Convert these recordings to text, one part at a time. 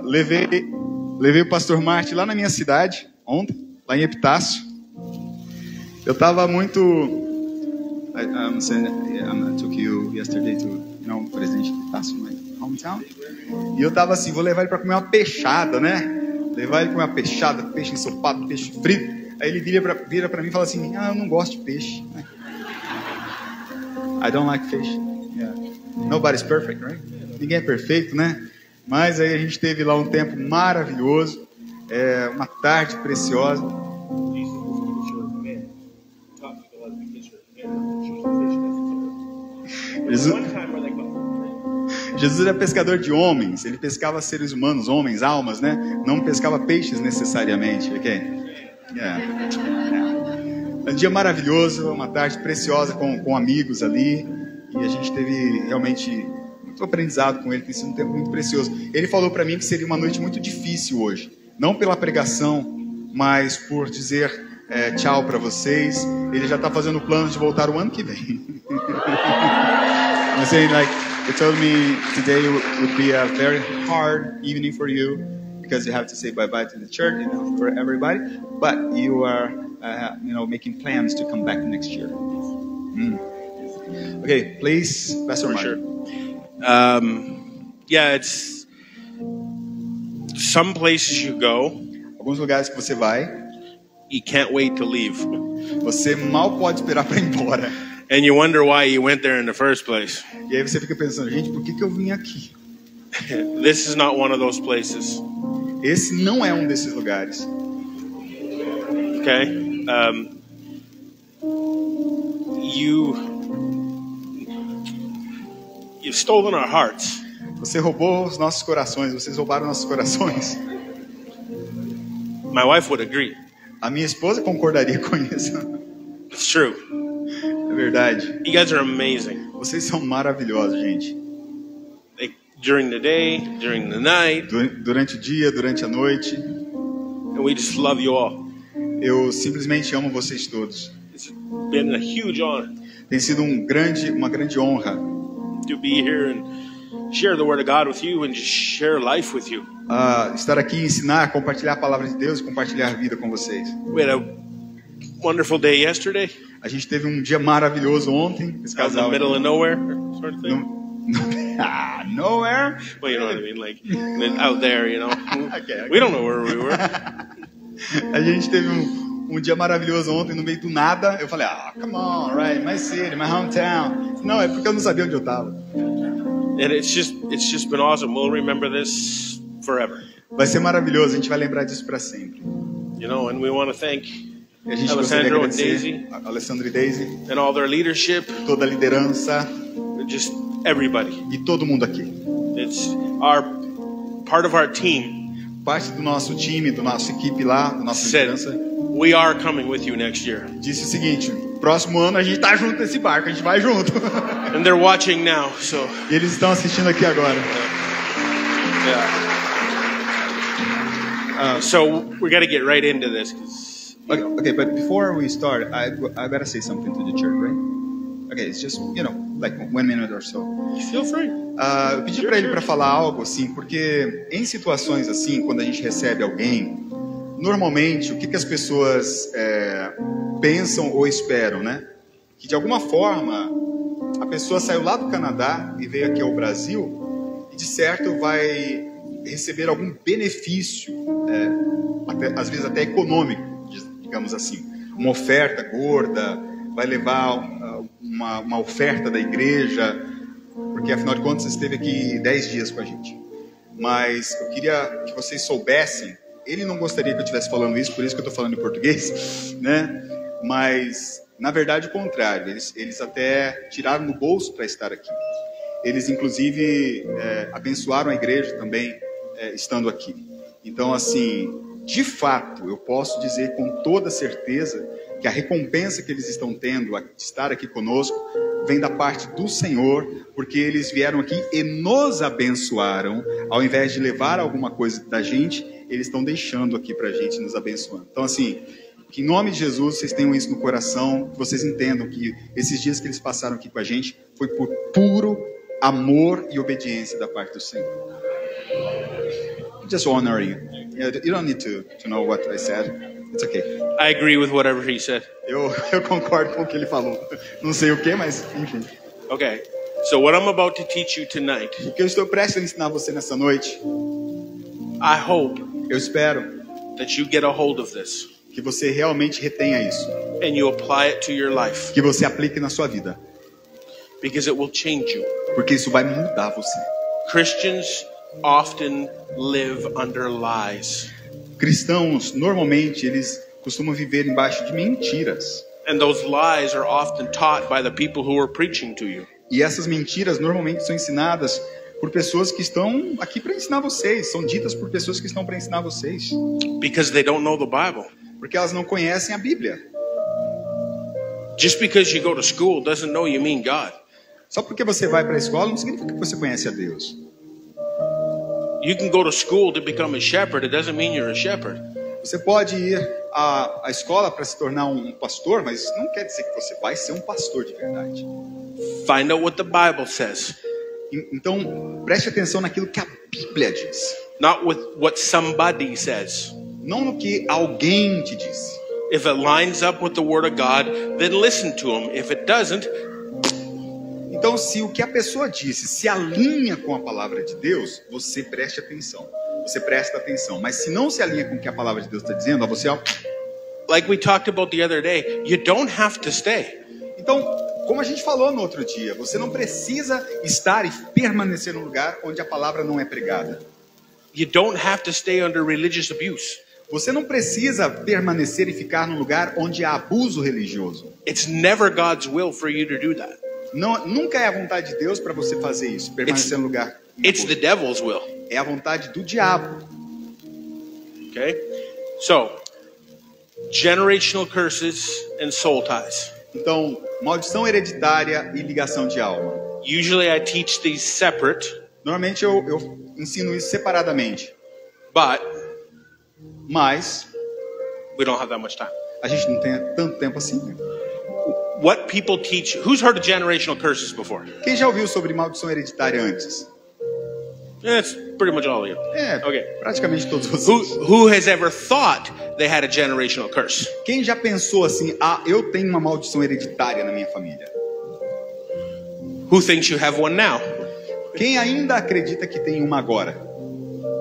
Levei o pastor Martin lá na minha cidade, ontem, lá em Epitácio. Eu estava muito... I took you yesterday to, Presidente Epitácio, my hometown. E eu estava assim, vou levar ele para comer uma peixada, né? Levar ele para comer uma peixada, peixe ensopado, peixe frito. Aí ele vira para mim e fala assim, eu não gosto de peixe. I don't like fish. Yeah. Nobody's perfect, right? Ninguém é perfeito, né? Mas aí a gente teve lá um tempo maravilhoso, uma tarde preciosa. Jesus era pescador de homens, ele pescava seres humanos, homens, almas, né? Não pescava peixes necessariamente, ok? Um dia maravilhoso, uma tarde preciosa com amigos ali, e a gente teve realmente muito aprendizado com ele, tem sido um tempo muito precioso. Ele falou para mim que seria uma noite muito difícil hoje, não pela pregação, mas por dizer tchau para vocês. Ele já está fazendo plano de voltar o ano que vem. I'm saying, like, he told me today would be a very hard evening for you because you have to say bye-bye to the church, for everybody. But you are, making plans to come back next year. Okay, please, Pastor Mark. Sure. It's some places you go. Alguns lugares que você vai, you can't wait to leave. Você mal pode esperar para ir embora. And you wonder why you went there in the first place. E aí você fica pensando, gente, por que eu vim aqui? This is not one of those places. Esse não é um desses lugares. Okay? You've stolen our hearts. Você roubou os nossos corações, vocês roubaram nossos corações. My wife would agree. A minha esposa concordaria com isso. It's true. É verdade. You guys are amazing. Vocês são maravilhosos, gente. Like, during the day, during the night. Durante o dia, durante a noite. And we just love you all. Eu simplesmente amo vocês todos. It's been a huge honor. Tem sido uma grande honra. To be here and share the word of God with you and just share life with you. Estar aqui e ensinar, compartilhar a palavra de Deus e compartilhar a vida com vocês. We had a wonderful day yesterday. A gente teve um dia maravilhoso ontem. Esse casal, in the middle of nowhere, sort of thing. Nowhere? Well, you know what I mean, like out there, you know. Okay. We don't know where we were. A gente teve um dia maravilhoso ontem no meio do nada. Eu falei, come on, right, my city, my hometown. Não, é porque eu não sabia onde eu estava. And it's just been awesome. We'll remember this forever. Vai ser maravilhoso, a gente vai lembrar disso para sempre. You know, and we want to thank Alessandro and Daisy, Alessandro e Daisy, and all their leadership, toda a liderança, just everybody. E todo mundo aqui. It's part of our team. Parte do nosso time, da nossa equipe lá, da nossa liderança. We are coming with you next year. Disse o seguinte: próximo ano a gente tá junto nesse barco, a gente vai junto. And they're watching now, so. E eles estão assistindo aqui agora. So we got to get right into this. Okay, but before we start, I gotta say something to the church, right? Okay, it's just, like 1 minute or so. Feel free. Eu pedi para ele para falar algo assim, porque em situações assim, quando a gente recebe alguém, normalmente o que as pessoas pensam ou esperam, né? Que de alguma forma a pessoa saiu lá do Canadá e veio aqui ao Brasil e de certo vai receber algum benefício, às vezes até econômico, digamos assim, uma oferta gorda, vai levar uma oferta da igreja, porque afinal de contas você esteve aqui 10 dias com a gente. Mas eu queria que vocês soubessem, ele não gostaria que eu estivesse falando isso, por isso que eu estou falando em português, né? Mas na verdade o contrário, eles até tiraram no bolso para estar aqui. Eles inclusive abençoaram a igreja também estando aqui. Então assim, de fato, eu posso dizer com toda certeza que a recompensa que eles estão tendo de estar aqui conosco vem da parte do Senhor, porque eles vieram aqui e nos abençoaram. Ao invés de levar alguma coisa da gente, eles estão deixando aqui pra gente, nos abençoando. Então assim, que em nome de Jesus vocês tenham isso no coração, que vocês entendam que esses dias que eles passaram aqui com a gente foi por puro amor e obediência da parte do Senhor. just honor you. You don't need to know what I said. It's okay. I agree with whatever he said. Eu concordo com o que ele falou. Não sei o que, mas enfim. Okay. So what I'm about to teach you tonight, O que eu estou prestes a ensinar você nessa noite, I hope eu espero that you get a hold of this que você realmente retenha isso, and you apply it to your life, que você aplique na sua vida, because it will change you. porque isso vai mudar você. Christians often live under lies, Cristãos, normalmente, eles costumam viver embaixo de mentiras. and those lies are often taught by the people who are preaching to you. E essas mentiras normalmente são ensinadas por pessoas que estão aqui para ensinar vocês, são ditas por pessoas que estão para ensinar vocês, Because they don't know the Bible. porque elas não conhecem a Bíblia. Just because you go to school doesn't know you mean God. Só porque você vai para a escola não significa que você conhece a Deus. You can go to school to become a shepherd. It doesn't mean you're a shepherd. Você pode ir à escola para se tornar um pastor, mas isso não quer dizer que você vai ser um pastor de verdade. Find out what the Bible says, Então, preste atenção naquilo que a Bíblia diz, not with what somebody says. não no que alguém te disse. If it lines up with the Word of God, then listen to him. If it doesn't, Então, se o que a pessoa disse se alinha com a palavra de Deus, você preste atenção. Você presta atenção. Mas se não se alinha com o que a palavra de Deus está dizendo, você like we talked about the other day, you don't have to stay. Então, como a gente falou no outro dia, você não precisa estar e permanecer num lugar onde a palavra não é pregada. You don't have to stay under religious abuse. Você não precisa permanecer e ficar num lugar onde há abuso religioso. It's never God's will for you to do that. Não, nunca é a vontade de Deus para você fazer isso, permanecer num lugar. It's the devil's will. É a vontade do diabo. Okay? So, generational curses and soul ties. Então, maldição hereditária e ligação de alma. Usually I teach these separate, Normalmente eu ensino isso separadamente, but mas we don't have that much time. a gente não tem tanto tempo assim, né? What people teach, who's heard of generational curses before? Quem já ouviu sobre maldição hereditária antes? It's pretty much all of you. É, Okay. praticamente todos vocês. Who has ever thought they had a generational curse? Quem já pensou assim, eu tenho uma maldição hereditária na minha família? Who thinks you have one now? Quem ainda acredita que tem uma agora?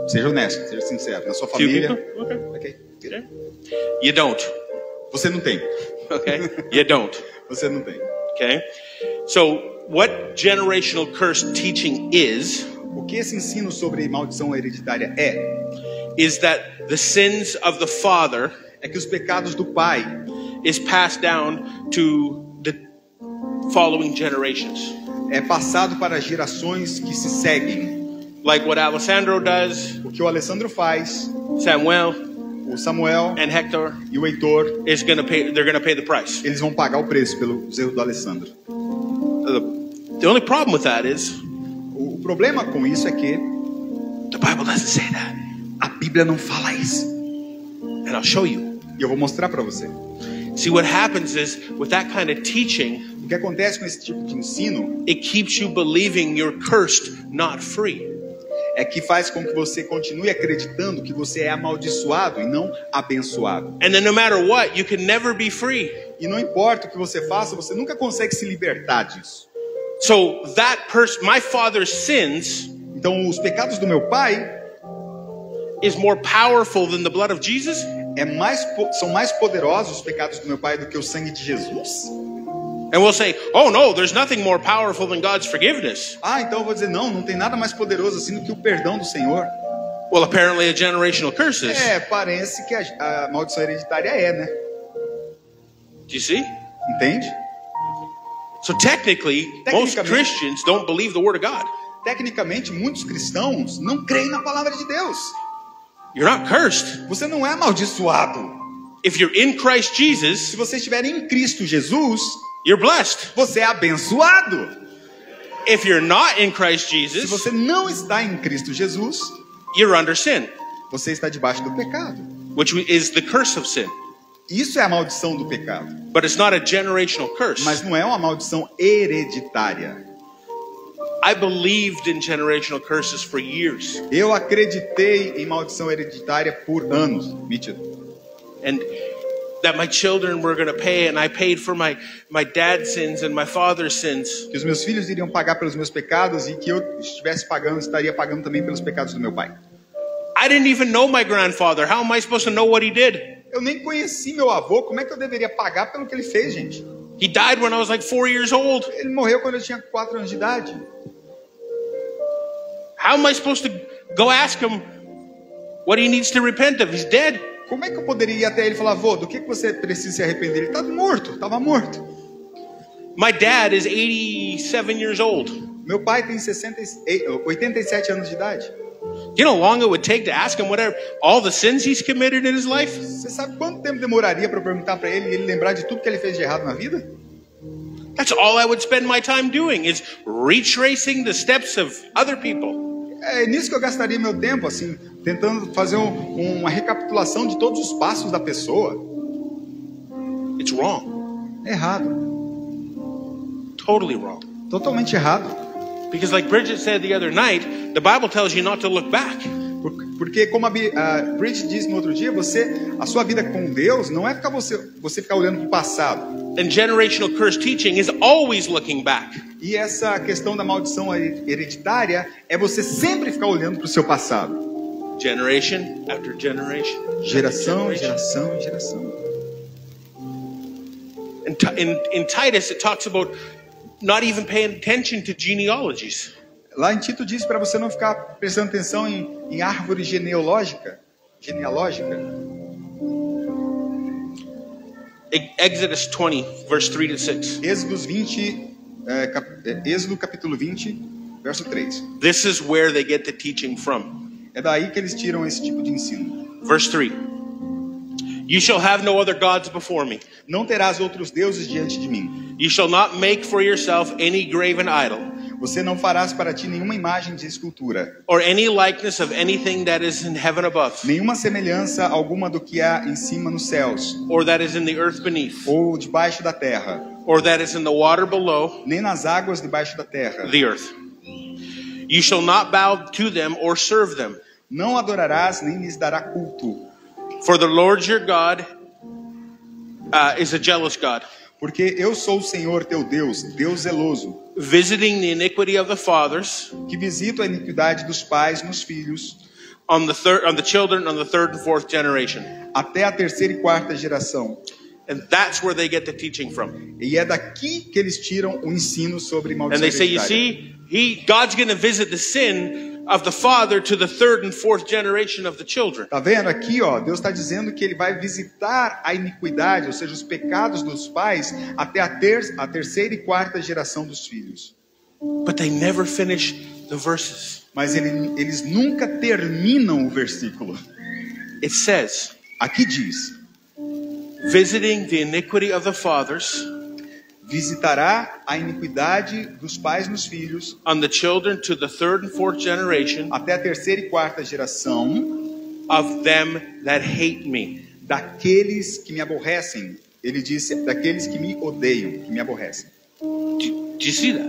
Seja honesto, seja sincero. Na sua Few família. people? Okay. Ok. Okay. You don't. Você não tem. Okay? You don't. Você não tem. Okay? So, what generational curse teaching is O que esse ensino sobre maldição hereditária is that the sins of the father é que os pecados do pai is passed down to the following generations. é passado para gerações que se seguem. Like what Alessandro does, O que o Alessandro faz, Samuel o Samuel and Hector e o Heitor, is going to pay, they're going to pay the price. eles vão pagar o preço pelos erros do Alessandro. The only problem with that is O problema com isso é que the Bible doesn't say that. a Bíblia não fala isso. And I'll show you. E eu vou mostrar para você. See, what happens is with that kind of teaching, O que acontece com esse tipo de ensino it keeps you believing you're cursed, not free. é que faz com que você continue acreditando que você é amaldiçoado e não abençoado. And then no matter what, you can never be free. E não importa o que você faça, você nunca consegue se libertar disso. So that person, my father's sins, Então, os pecados do meu pai is more powerful than the blood of Jesus. são mais poderosos os pecados do meu pai do que o sangue de Jesus? And we'll say, oh no, there's nothing more powerful than God's forgiveness. Então eu vou dizer, não tem nada mais poderoso assim do que o perdão do Senhor. Well, apparently a generational curse is. Parece que a maldição hereditária né? Do you see? Entende? So technically, most Tecnicamente- Christians don't believe the word of God. Tecnicamente, muitos cristãos não creem na palavra de Deus. You're not cursed. Você não é amaldiçoado. If you're in Christ Se Jesus, você estiver em Cristo Jesus, you're blessed. você é abençoado. If you're not in Christ Se Jesus, você não está em Cristo Jesus, you're under sin, você está debaixo do pecado. which is the curse of sin. Isso é a maldição do pecado. But it's not a generational curse. Mas não é uma maldição hereditária. I believed in generational curses for years. Eu acreditei em maldição hereditária por anos, Mitchell. And that my children were going to pay, and I paid for my dad's sins and my father's sins. Que os meus filhos iriam pagar pelos meus pecados e que eu estivesse pagando, estaria pagando também pelos pecados do meu pai. I didn't even know my grandfather. How am I supposed to know what he did? Eu nem conheci meu avô, como é que eu deveria pagar pelo que ele fez, gente? He died when I was like 4 years old. Ele morreu quando eu tinha 4 anos de idade. How am I supposed to go ask him what he needs to repent of? He's dead. Como é que eu poderia ir até ele e falar, vô, do que você precisa se arrepender? Ele está morto, estava morto. My dad is 87 years old. Meu pai tem 87 anos de idade. You know how long it would take to ask him whatever all the sins he's committed in his life? Você sabe quanto tempo demoraria para perguntar para ele e ele lembrar de tudo que ele fez de errado na vida? That's all I would spend my time doing, is retracing the steps of other people. É nisso que eu gastaria meu tempo, assim, tentando fazer uma recapitulação de todos os passos da pessoa. It's wrong. É errado. Totally wrong. Totalmente errado. Because like Bridget said the other night, the Bible tells you not to look back. Porque como a Bridget disse no outro dia, a sua vida com Deus não é ficar você ficar olhando para o passado. And generational curse teaching is always looking back. E essa questão da maldição hereditária é você sempre ficar olhando para o seu passado. Generation after generation. Geração, geração, geração. In Titus it talks about not even paying attention to genealogies. Lá em Tito diz para você não ficar prestando atenção em árvore genealógica. Exodus 20, verse 3 to 6. Êxodo capítulo 20, verso 3. This is where they get the teaching from. É daí que eles tiram esse tipo de ensino. Verse 3. You shall have no other gods before me. Não terás outros deuses diante de mim. You shall not make for yourself any graven idol. Você não farás para ti nenhuma imagem de escultura. Or any likeness of anything that is in heaven above. Nenhuma semelhança alguma do que há em cima nos céus. Or that is in the earth beneath. Ou debaixo da terra. Or that is in the water below. Nem nas águas debaixo da terra. The earth. You shall not bow to them or serve them. Não adorarás nem lhes dará culto. For the Lord your God is a jealous God. Porque eu sou o Senhor teu Deus, Deus zeloso, visiting the iniquity of the fathers, que visito a iniquidade dos pais nos filhos, on the children on the third and fourth generation. Até a terceira e quarta geração. And that's where they get the teaching from. E é daqui que eles tiram o ensino sobre maldição hereditária. And they say, you see, God's going to visit the sin of the father to the third and fourth generation of the children. Tá vendo aqui, ó, Deus está dizendo que ele vai visitar a iniquidade, ou seja, os pecados dos pais até a terceira e quarta geração dos filhos. But they never finish the verses. Mas eles nunca terminam o versículo. It says, aqui diz, visiting the iniquity of the fathers, visitará a iniquidade dos pais nos filhos, on the children to the third and fourth generation, até a terceira e quarta geração, of them that hate me, daqueles que me aborrecem. Ele disse, daqueles que me odeiam, que me aborrecem. Do you see that?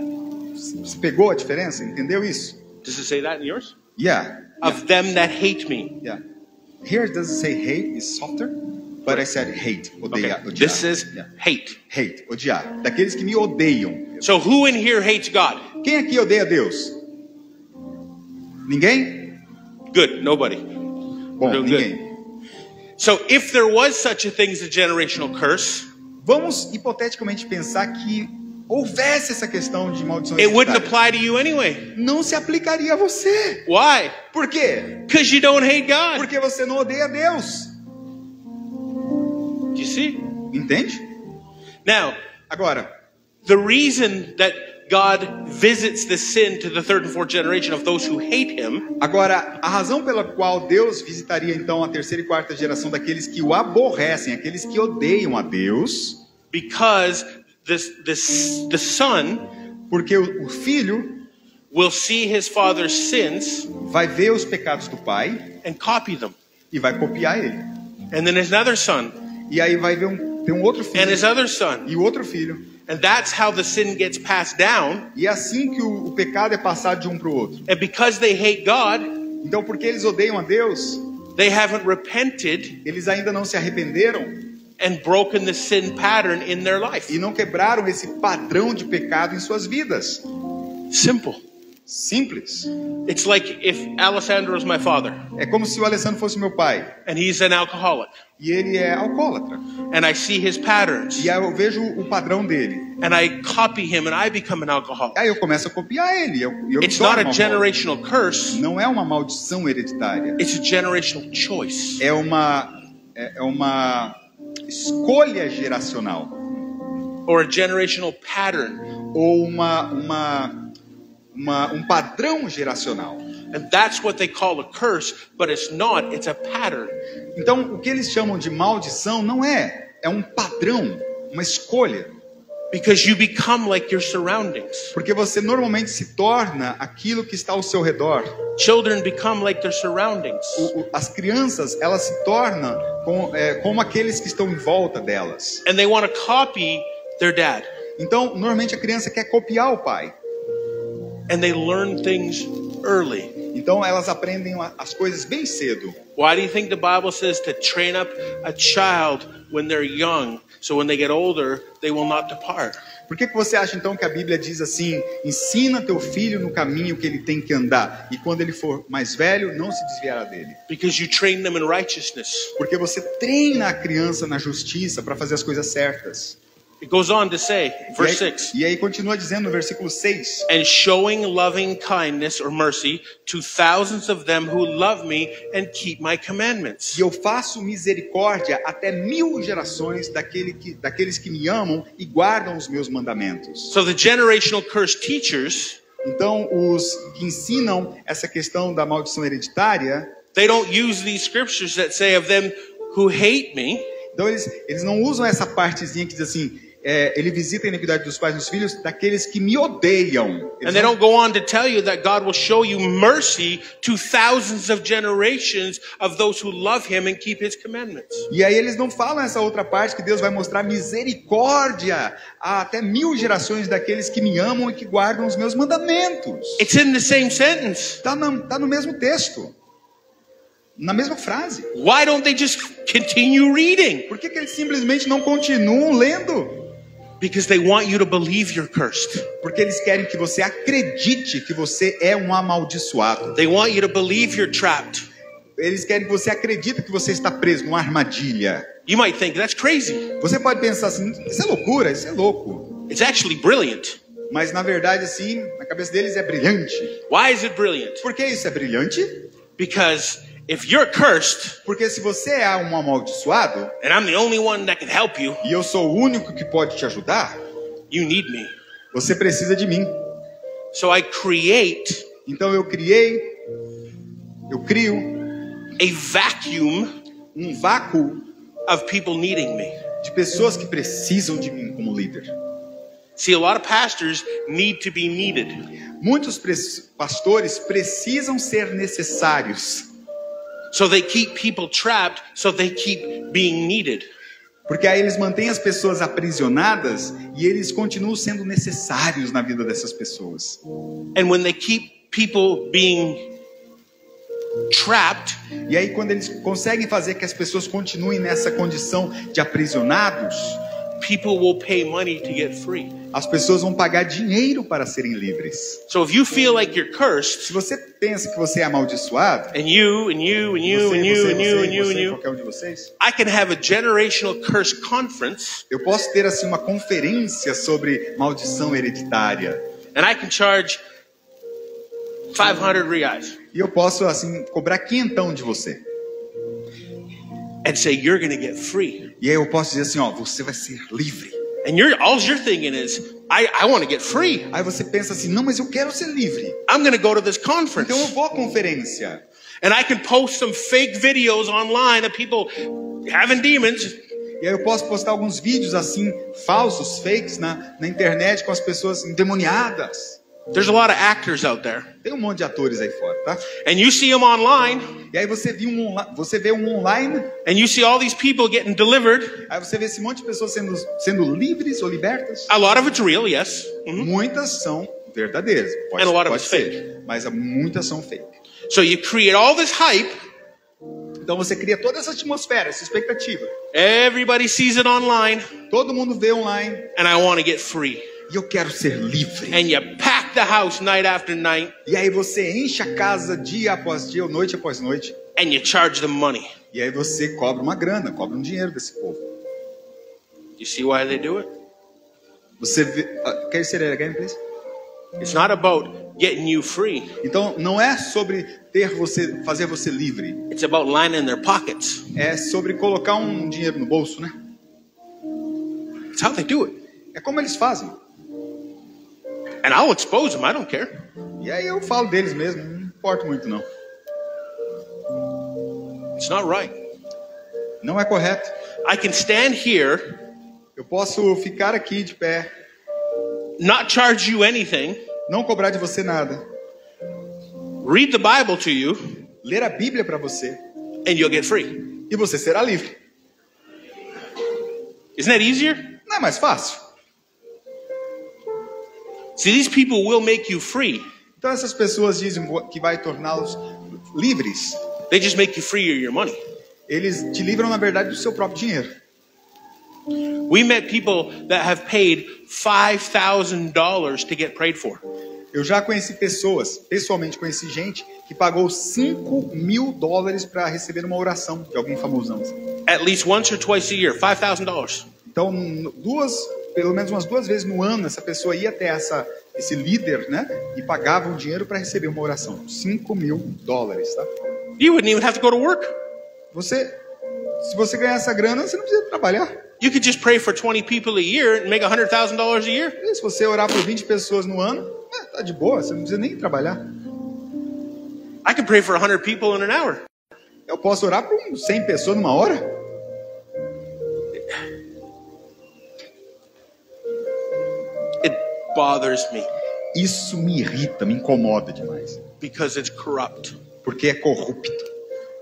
Você pegou a diferença? Entendeu isso? Does it say that in yours? Yeah. Of them that hate me. Yeah. Here it doesn't say hate, it's softer. But I said hate, odiar. Okay. This is hate. Hate, odiar. Daqueles que me odeiam. So who in here hates God? Quem aqui odeia Deus? Ninguém? Good, nobody. Bom, ninguém. Good. So if there was such a thing as a generational curse, vamos hipoteticamente pensar que houvesse essa questão de maldição it wouldn't apply to you anyway. Não se aplicaria a você. Why? Por quê? Because you don't hate God. Porque você não odeia Deus. Do you see? Entende? Now, agora, the reason that God visits the sin to the third and fourth generation of those who hate him. Agora, a razão pela qual Deus visitaria então a terceira e quarta geração daqueles que o aborrecem, aqueles que odeiam a Deus, because the son, porque o filho will see his father's sins, vai ver os pecados do pai and copy them, e vai copiar ele. And then his another son, e aí vai ver tem um outro filho, and his other son, e o outro filho, And that's how the sin gets passed down. E é assim que o pecado é passado de um para o outro. And because they hate God, Então, porque eles odeiam a Deus, they haven't repented eles ainda não se arrependeram and broken the sin pattern in their life. e não quebraram esse padrão de pecado em suas vidas. Simple. Simples. It's like if Alessandro is my father É como se o Alessandro fosse meu pai and he's an alcoholic, e ele é alcoólatra. and I see his patterns E aí eu vejo o padrão dele. and I copy him and I become an alcoholic. Aí eu começo a copiar ele. E eu me It's not torno a alcoólatra. generational curse, Não é uma maldição hereditária. it's a generational choice. É uma escolha geracional. Or a generational pattern. Ou um padrão geracional. And that's what they call a curse, but it's not, it's a pattern. Então, o que eles chamam de maldição não é um padrão, uma escolha. Because you become like your surroundings. Porque você normalmente se torna aquilo que está ao seu redor. Children become like their surroundings. As crianças, elas se tornam como aqueles que estão em volta delas. And they want to copy their dad. Então, normalmente a criança quer copiar o pai. And they learn things early. Então, elas aprendem as coisas bem cedo. Why do you think the Bible says to train up a child when they're young, so when they get older, they will not depart? Por que você acha então que a Bíblia diz assim: ensina teu filho no caminho que ele tem que andar, e quando ele for mais velho, não se desviará dele? Because you train them in righteousness. Porque você treina a criança na justiça para fazer as coisas certas. It goes on to say, verse 6, E aí continua dizendo no versículo 6. and showing loving kindness or mercy to thousands of them who love me and keep my commandments. E eu faço misericórdia até 1000 gerações daqueles que me amam e guardam os meus mandamentos. So the generational curse teachers, Então, os que ensinam essa questão da maldição hereditária, they don't use these scriptures that say of them who hate me. então eles não usam essa partezinha que diz assim: ele visita a iniquidade dos pais e dos filhos daqueles que me odeiam. And they don't go on to tell you that God will show you mercy to thousands of generations of those who love him and keep his commandments. E aí eles não falam essa outra parte que Deus vai mostrar misericórdia a até 1000 gerações daqueles que me amam e que guardam os meus mandamentos. It's in the same sentence. Tá no mesmo texto, na mesma frase. Why don't they just continue reading? Por que eles simplesmente não continuam lendo? Because they want you to believe you're cursed. Porque eles querem que você acredite que você é um amaldiçoado. They want you to believe you're trapped. Eles querem que você acredite que você está preso numa armadilha. You might think that's crazy. Você pode pensar assim: isso é loucura, isso é louco. It's actually brilliant. Mas na verdade, assim, na cabeça deles é brilhante. Why is it brilliant? Por que isso é brilhante? Because if you're cursed, Porque se você é um amaldiçoado and I'm the only one that can help you, e eu sou o único que pode te ajudar, you need me. você precisa de mim. So I create Então eu crio a vacuum um vácuo of people needing me. de pessoas que precisam de mim como líder. See, a lot of pastors need to be needed. Muitos pastores precisam ser necessários, So they keep people trapped, so they keep being needed. porque aí eles mantêm as pessoas aprisionadas e eles continuam sendo necessários na vida dessas pessoas. And when they keep people being trapped, E aí quando eles conseguem fazer que as pessoas continuem nessa condição de aprisionados, people will pay money to get free. as pessoas vão pagar dinheiro para serem livres. So if you feel like you're Se cursed, você pensa que você é amaldiçoado, and you, qualquer um de vocês, I can have a generational curse conference, eu posso ter assim uma conferência sobre maldição hereditária. and I can charge 500 reais E eu posso assim cobrar quinhentão de você. and say you're going to get free. E aí eu posso dizer assim, ó, você vai ser livre. And all you're thinking is, I want to get free. Aí você pensa assim, não, mas eu quero ser livre. I'm going to go to this conference. Então eu vou à conferência. And I can post some fake videos online of people having demons. E aí eu posso postar alguns vídeos assim, falsos, fakes, na internet com as pessoas endemoniadas. There's a lot of actors out there. Tem um monte de atores aí fora, tá? And you see them online, E aí você vê um online, and you see all these people getting delivered. aí você vê esse monte de pessoas sendo livres ou libertas. A lot of it's real, yes. Mhm. Muitas são verdadeiras, And a lot of pode it's ser, mas muitas são fake. So you create all this hype. Então você cria toda essa atmosfera, essa expectativa. Everybody sees it online, Todo mundo vê online and I want to get free. e eu quero ser livre. And you pack the house night after night, E aí você enche a casa dia após dia, noite após noite. and you charge them money. E aí você cobra uma grana, cobra um dinheiro desse povo. You see why they do it? Você vê, can you say that again, please? It's not about getting you free. Então não é sobre fazer você livre. It's about lining their pockets. É sobre colocar um dinheiro no bolso, né? It's how they do it. É como eles fazem. And I'll expose them. I don't care. E aí eu falo deles mesmo, não importa muito não. It's not right. Não é correto. I can stand here, Eu posso ficar aqui de pé, not charge you anything, não cobrar de você nada, read the Bible to you, ler a Bíblia para você and you'll get free. e você será livre. Isn't that easier? Não é mais fácil? See, these people will make you free. Então essas pessoas dizem que vai torná-los livres. They just make you free of your money. Eles te livram, na verdade, do seu próprio dinheiro. We met people that have paid $5,000 to get prayed for. Eu já conheci pessoalmente conheci gente que pagou $5.000 para receber uma oração de alguém famosão. Assim. At least once or twice a year, $5,000. Então, pelo menos umas 2 vezes no ano, essa pessoa ia até esse líder, né? E pagava um dinheiro para receber uma oração. $5.000, tá? You wouldn't even have to go to work. Se você ganhar essa grana, você não precisa trabalhar. You could just pray for 20 people a year and make $100,000 a year. E se você orar por 20 pessoas no ano, tá de boa, você não precisa nem trabalhar. I can pray for 100 people in an hour. Eu posso orar por 100 pessoas numa hora? It bothers me Isso me irrita, me incomoda demais. because it's corrupt Porque é corrupto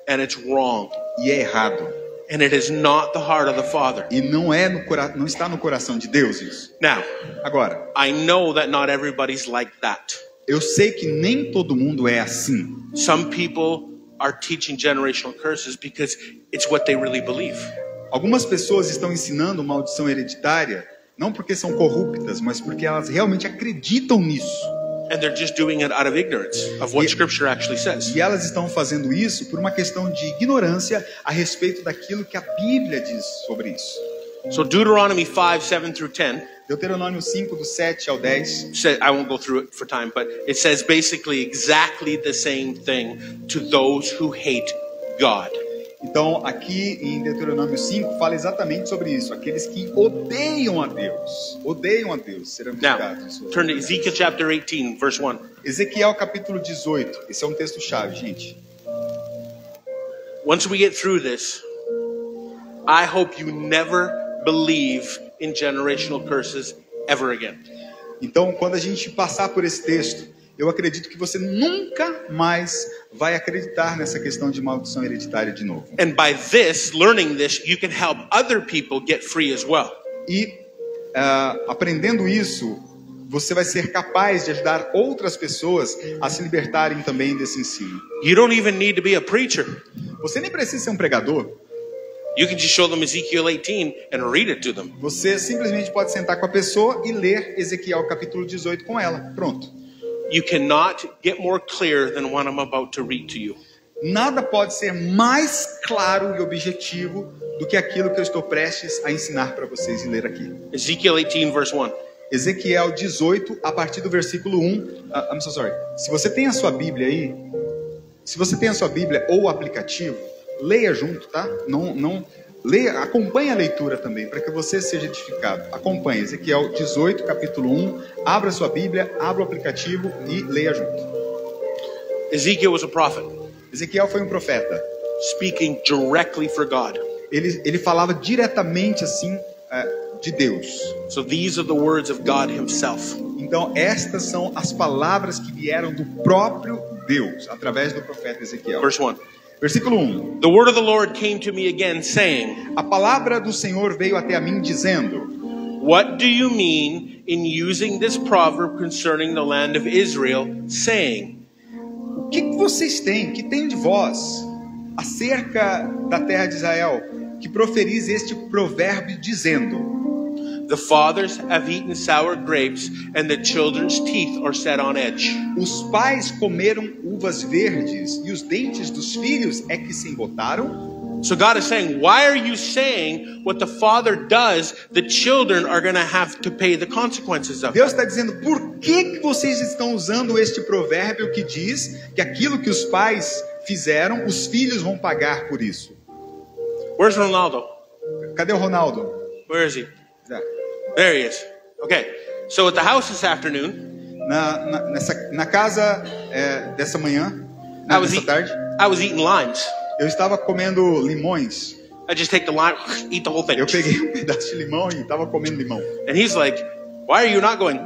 and it's wrong e é errado. and it is not the heart of the Father. E não está no coração de Deus isso. Now, Agora, I know that not everybody's like that. eu sei que nem todo mundo é assim. Some people are teaching generational curses because it's what they really believe. Algumas pessoas estão ensinando maldição hereditária, não porque são corruptas, mas porque elas realmente acreditam nisso. And they're just doing it out of ignorance of what Scripture actually says. E elas estão fazendo isso por uma questão de ignorância a respeito daquilo que a Bíblia diz sobre isso. So Deuteronomy 5:7-10 Deuteronômio 5, do 7 ao 10, says, I won't go through it for time, but it says basically exactly the same thing to those who hate God. então aqui em Deuteronômio 5 fala exatamente sobre isso. Aqueles que odeiam a Deus serão Now, julgados. turn to Ezekiel chapter 18, verse 1. Ezequiel capítulo 18, esse é um texto chave, gente. Once we get through this, I hope you never believe in generational curses ever again. Então, quando a gente passar por esse texto, eu acredito que você nunca mais vai acreditar nessa questão de maldição hereditária de novo. And by this, learning this, you can help other people get free as well. E aprendendo isso, você vai ser capaz de ajudar outras pessoas a se libertarem também desse ensino. You don't even need to be a preacher. Você nem precisa ser um pregador. You can just show them Ezekiel 18 and read it to them. Você simplesmente pode sentar com a pessoa e ler Ezequiel capítulo 18 com ela. Pronto. You cannot get more clear than what I'm about to read to you. Nada pode ser mais claro e objetivo do que aquilo que eu estou prestes a ensinar para vocês e ler aqui. Ezekiel 18, verse 1. Ezequiel 18, a partir do versículo 1. I'm so sorry. Se você tem a sua Bíblia aí, se você tem a sua Bíblia ou o aplicativo, leia junto, tá? Leia, acompanhe a leitura também, para que você seja edificado. Acompanhe Ezequiel 18, capítulo 1. Abra a sua Bíblia, abra o aplicativo e leia junto. Ezekiel was a prophet, Ezequiel foi um profeta. speaking directly for God. Ele falava diretamente assim de Deus. So these are the words of God himself. Então, estas são as palavras que vieram do próprio Deus, através do profeta Ezequiel. Verse 1. Versículo 1. The word of the Lord came to me again, saying, A palavra do Senhor veio até a mim dizendo: what do you mean in using this proverb concerning the land of Israel, saying, O que vocês têm? Que tem de vós acerca da terra de Israel, que proferis este provérbio dizendo: the fathers have eaten sour grapes, and the children's teeth are set on edge? Os pais comeram uvas verdes e os dentes dos filhos é que se embotaram? So God is saying, why are you saying what the father does, the children are going to have to pay the consequences of? Deus está dizendo, por que vocês estão usando este provérbio que diz que aquilo que os pais fizeram, os filhos vão pagar por isso? Where's Ronaldo? Cadê o Ronaldo? Where is he? Já. There he is. Okay. So at the house this afternoon, Na casa dessa manhã, nessa tarde, I was eating limes. eu estava comendo limões. I just take the lime, eat the whole thing. Eu peguei um pedaço de limão e estava comendo limão. And he's like, why are you not going?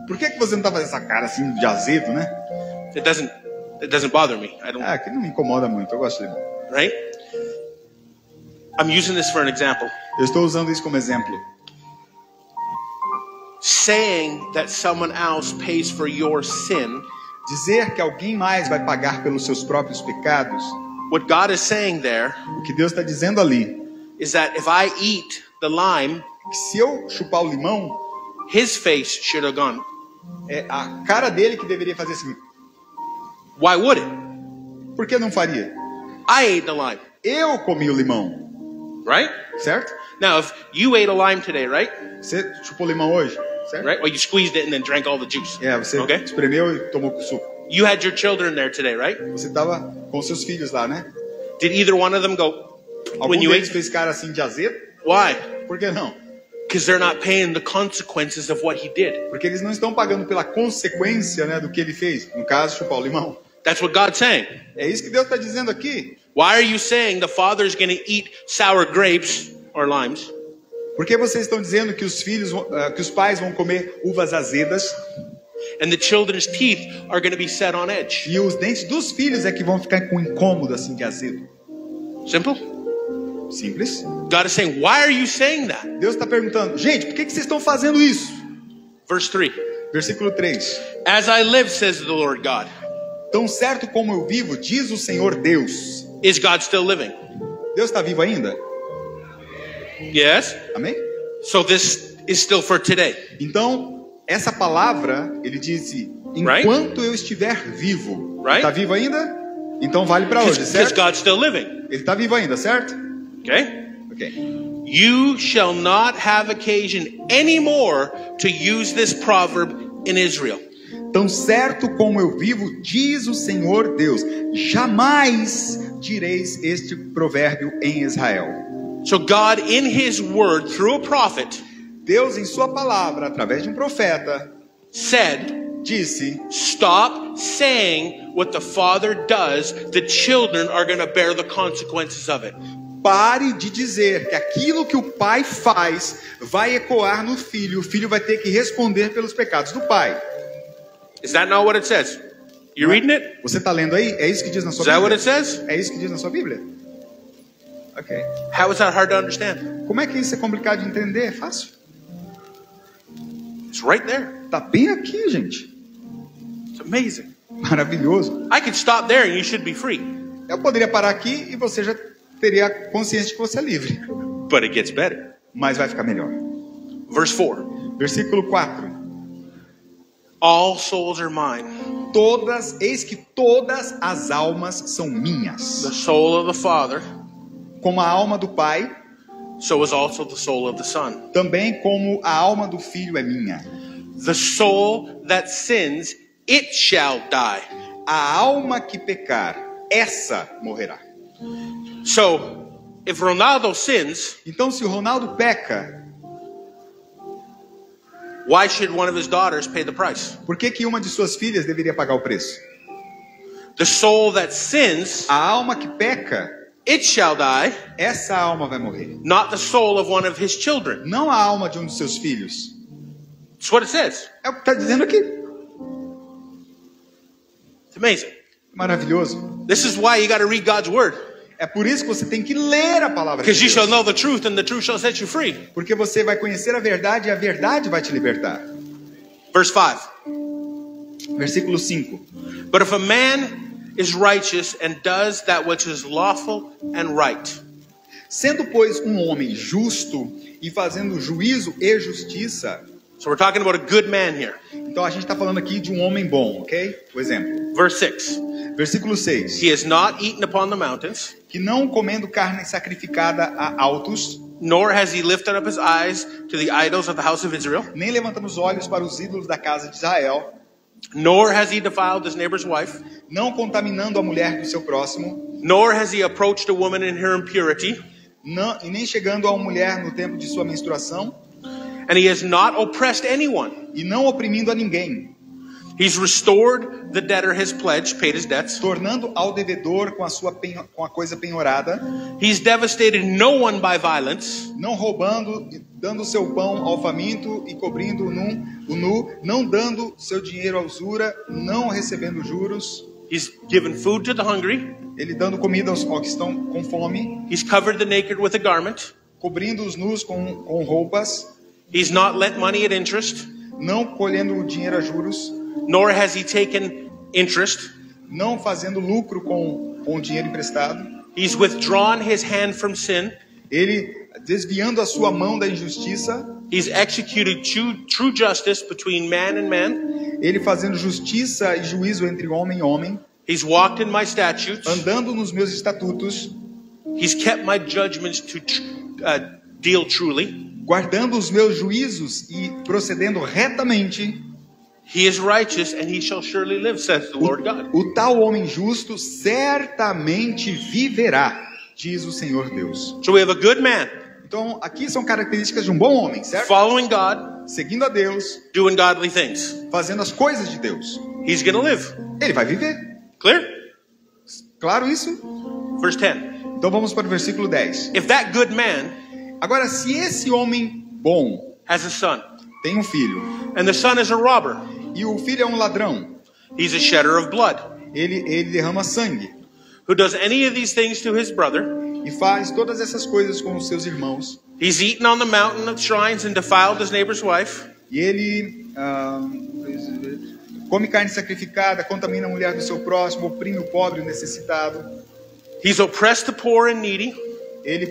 Por que você não está fazendo essa cara assim de azedo, né? It doesn't bother me. I don't, Que não me incomoda muito, eu gosto de limão. right? I'm using this for an example. Eu estou usando isso como exemplo. Saying that someone else pays for your sin, Dizer que alguém mais vai pagar pelos seus próprios pecados, what God is saying there o que Deus está dizendo ali, is that if I eat the lime, é que se eu chupar o limão, his face should have gone. é a cara dele que deveria fazer assim. Why would it? Por que não faria? I ate the lime, Eu comi o limão, right? certo? Now, if you ate a lime today, right? Você chupou limão hoje, certo? Right? Well, you squeezed it and then drank all the juice. Você Okay? espremeu e tomou com suco. You had your children there today, right? Você estava com seus filhos lá, né? Did either one of them go, Algum when you deles ate? fez cara assim de azedo? Why? Por que não? Because they're not paying the consequences of what he did. Porque eles não estão pagando pela consequência, né, do que ele fez. No caso, chupar o limão. That's what God's saying. É isso que Deus está dizendo aqui. Why are you saying the father's going to eat sour grapes or limes? Por que vocês estão dizendo que que os pais vão comer uvas azedas And the children's teeth are going to be set on edge? e os dentes dos filhos é que vão ficar com incômodo assim de azedo? Simple. Simples. God is saying, why are you saying that? Deus está perguntando, gente, por que vocês estão fazendo isso? Verse 3. Versículo 3. As I live, says the Lord God. Tão certo como eu vivo, diz o Senhor Deus. Is God still living? Deus está vivo ainda? Yes. Amém? So this is still for today. Então, essa palavra, ele disse, enquanto eu estiver vivo. Right. Está vivo ainda? Então vale para hoje, Because certo? God's still living. Ele está vivo ainda, certo? Okay? Ok. You shall not have occasion anymore to use this proverb in Israel. Tão certo como eu vivo, diz o Senhor Deus, jamais direis este provérbio em Israel. So God in his word through a prophet Deus em sua palavra, através de um profeta, said, disse, stop saying what the father does. The children are going to bear the consequences of it. pare de dizer que aquilo que o pai faz vai ecoar no filho, o filho vai ter que responder pelos pecados do pai. Is that not what it says? You reading it? Você está lendo aí? É isso que diz na sua Is that what Bíblia? it says? É isso que diz na sua Bíblia? Ok. How is that hard to understand? Como é que isso é complicado de entender? É fácil. It's right there. Tá bem aqui, gente. It's amazing. Maravilhoso. I could stop there and you should be free. Eu poderia parar aqui e você já teria consciência de que você é livre. But it gets better. Mas vai ficar melhor. Verse 4. Versículo 4. All souls are mine. Eis que todas as almas são minhas. The soul of the Father, Como a alma do Pai, so is also the soul of the Son. também como a alma do Filho é minha. The soul that sins, it shall die. A alma que pecar, essa morrerá. So, if Ronaldo sins, Então, se o Ronaldo peca, why should one of his daughters pay the price? por que uma de suas filhas deveria pagar o preço? The soul that sins, A alma que peca, it shall die, essa alma vai morrer. not the soul of one of his children. Não a alma de um dos seus filhos. It's what it says. É o que está dizendo aqui. It's amazing. Maravilhoso. This is why you got to read God's word. É por isso que você tem que ler a palavra de Because you shall Deus. know the truth and the truth shall set you free. Porque você vai conhecer a verdade e a verdade vai te libertar. Verse 5. Versículo 5. But if a man is righteous and does that which is lawful and right. Sendo, pois, um homem justo e fazendo juízo e justiça. So we're talking about a good man here. Então a gente está falando aqui de um homem bom, ok? O exemplo. Verse 6. Versículo 6. He has not eaten upon the mountains, Que não comendo carne sacrificada a altos, nor has he lifted up his eyes to the idols of the house of Israel, nem levantando os olhos para os ídolos da casa de Israel, nor has he defiled his neighbor's wife, não contaminando a mulher do seu próximo, nor has he approached a woman in her impurity, não, e nem chegando a uma mulher no tempo de sua menstruação, and he has not oppressed anyone. e não oprimindo a ninguém, He's restored the debtor his pledge, paid his debts. tornando ao devedor com a coisa penhorada, He's devastated no one by violence, não roubando, dando seu pão ao faminto e cobrindo o nu, não dando seu dinheiro à usura, não recebendo juros, he's given food to the hungry, ele dando comida aos que estão com fome, he's covered the naked with a garment, cobrindo os nus com roupas, he's not lent money at interest, não colhendo o dinheiro a juros, nor has he taken interest. não fazendo lucro com o dinheiro emprestado, He's withdrawn his hand from sin. ele desviando a sua mão da injustiça, He's executed true justice between man and man. ele fazendo justiça e juízo entre homem e homem, He's walked in my statutes. andando nos meus estatutos, He's kept my judgments to deal truly. guardando os meus juízos e procedendo retamente. He is righteous and he shall surely live, says the Lord God. O tal homem justo certamente viverá, diz o Senhor Deus. So we have a good man Então, aqui são características de um bom homem, certo? following God, Seguindo a Deus, doing godly things. fazendo as coisas de Deus. He's going to live. Ele vai viver. Clear? Claro isso? Verse 10. Então vamos para o versículo 10. If that good man Agora, se esse homem bom has a son, tem um filho, and the son is a robber, e o filho é um ladrão, he's a shedder of blood, ele derrama sangue, who does any of these things to his brother, e faz todas essas coisas com os seus irmãos, he's eaten on the mountain of shrines and defiled his neighbor's wife, e ele come carne sacrificada, contamina a mulher do seu próximo, oprime o pobre e o necessitado, he's oppressed the poor and needy, ele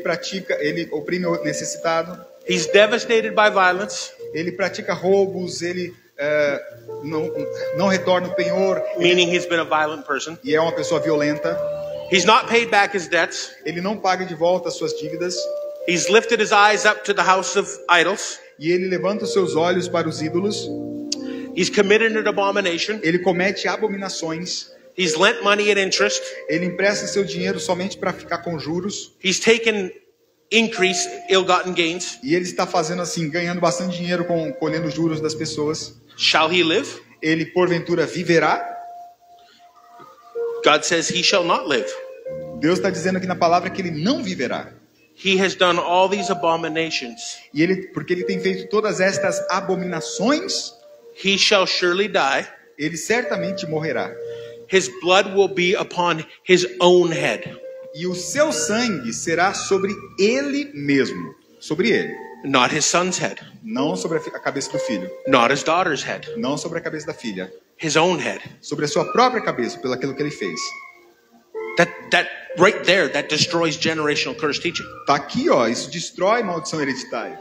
oprime o necessitado, he's devastated by violence, ele pratica roubos, ele não retorna o penhor, meaning he's been a violent person. e é uma pessoa violenta, He's not paid back his debts. ele não paga de volta as suas dívidas, He's lifted his eyes up to the house of idols. e ele levanta os seus olhos para os ídolos, He's committed an abomination. ele comete abominações, He's lent money at interest. ele empresta seu dinheiro somente para ficar com juros, He's taken increase ill-gotten gains. e ele está fazendo assim, ganhando bastante dinheiro colhendo os juros das pessoas. Shall he live? Ele porventura viverá? God says he shall not live. Deus está dizendo aqui na palavra que ele não viverá. He has done all these abominations. E porque ele tem feito todas estas abominações, He shall surely die. ele certamente morrerá. His blood will be upon his own head, E o seu sangue será sobre ele mesmo, sobre ele, not his son's head, não sobre a cabeça do filho, not his daughter's head, não sobre a cabeça da filha, his own head. sobre a sua própria cabeça, pelo aquilo que ele fez. That right there, that destroys generational curse teaching. Tá aqui, ó, isso destrói maldição hereditária.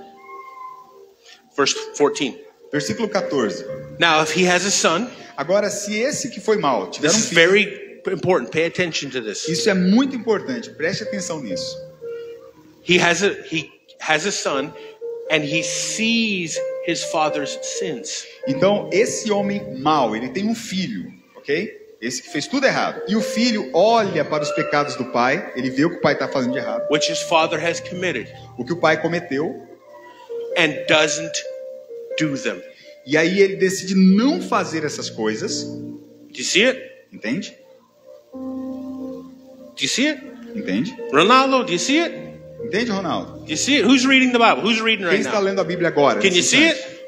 Verse 14. Versículo 14. Now, if he has a son, Agora, se esse que foi mal tiver this um is filho, very important. Pay attention to this. isso é muito importante, preste atenção nisso. He has a son, and he sees his father's sins. Então, esse homem mau, ele tem um filho, ok? Esse que fez tudo errado. E o filho olha para os pecados do pai, ele vê o que o pai está fazendo de errado, Which his father has committed, o que o pai cometeu, and doesn't do them. e aí ele decide não fazer essas coisas, Do you see it? entende? Do you see it? Entende? Ronaldo, do you see it? Entende, Ronaldo? Do you see it? Who's reading the Bible? Who's reading Quem right está now? lendo a Bíblia agora? Can you nesse see instante? it?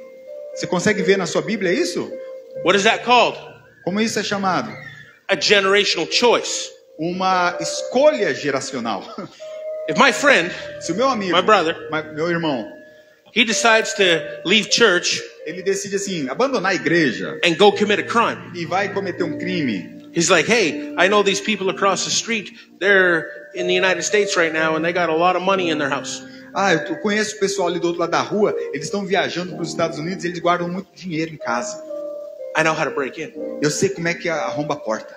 Você consegue ver na sua Bíblia isso? What is that called? Como isso é chamado? A generational choice. Uma escolha geracional. If my friend, Se o meu amigo, my brother, meu irmão, he decides to leave church ele decide assim, abandonar a igreja and go commit a crime. e vai cometer um crime. He's like, hey, I know these people across the street. They're in the United States right now and they got a lot of money in their house. Ah, eu conheço o pessoal ali do outro lado da rua, eles estão viajando para os Estados Unidos e eles guardam muito dinheiro em casa. I know how to break in. Eu sei como é que arromba a porta.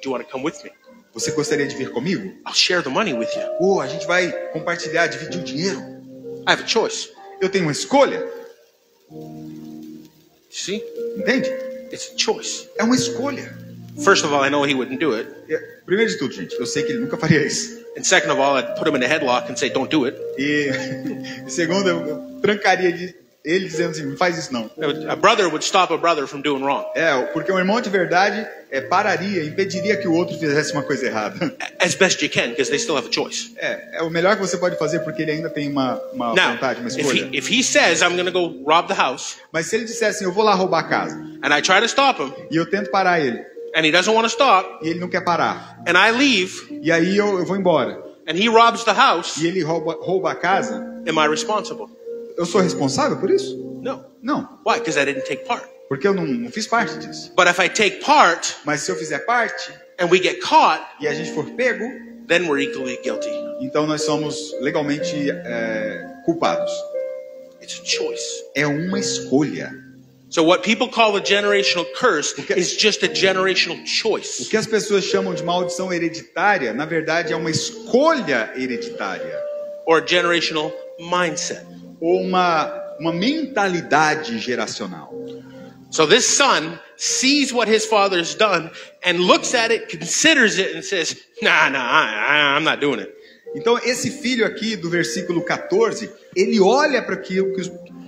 Do you want to come with me? Você gostaria de vir comigo? I'll share the money with you. Oh, a gente vai compartilhar, dividir o dinheiro. I have a choice. Eu tenho uma escolha, See? entende? It's a choice. É uma escolha. First of all, I know he wouldn't do it. Primeiro de tudo, gente, eu sei que ele nunca faria isso. And second of all, I'd put him in a headlock and say, don't do it. E segundo, eu trancaria ele dizendo assim, não faz isso não. A brother would stop a brother from doing wrong. Porque um irmão de verdade pararia, impediria que o outro fizesse uma coisa errada. As best you can, because they still have a choice. É o melhor que você pode fazer porque ele ainda tem uma vontade, uma escolha. If he says, I'm going to go rob the house, Mas se ele disser assim, eu vou lá roubar a casa, and I try to stop him, e eu tento parar ele, and he doesn't want to stop, e ele não quer parar, and I leave, e aí eu vou embora, and he robs the house, e ele rouba a casa, am I responsible? eu sou responsável por isso? No. Não, Why? Because I didn't take part. porque eu não fiz parte disso. But if I take part, Mas se eu fizer parte, and we get caught, e a gente for pego, then we're equally guilty. então nós somos legalmente culpados. It's a choice. É uma escolha. So what people call a generational curse is just a generational O choice. que as pessoas chamam de maldição hereditária, na verdade é uma escolha hereditária. Or a generational mindset. Ou uma mentalidade geracional. So this son sees what his father's done and looks at it, considers it and says, I'm not doing it. Então esse filho aqui do versículo 14, ele olha para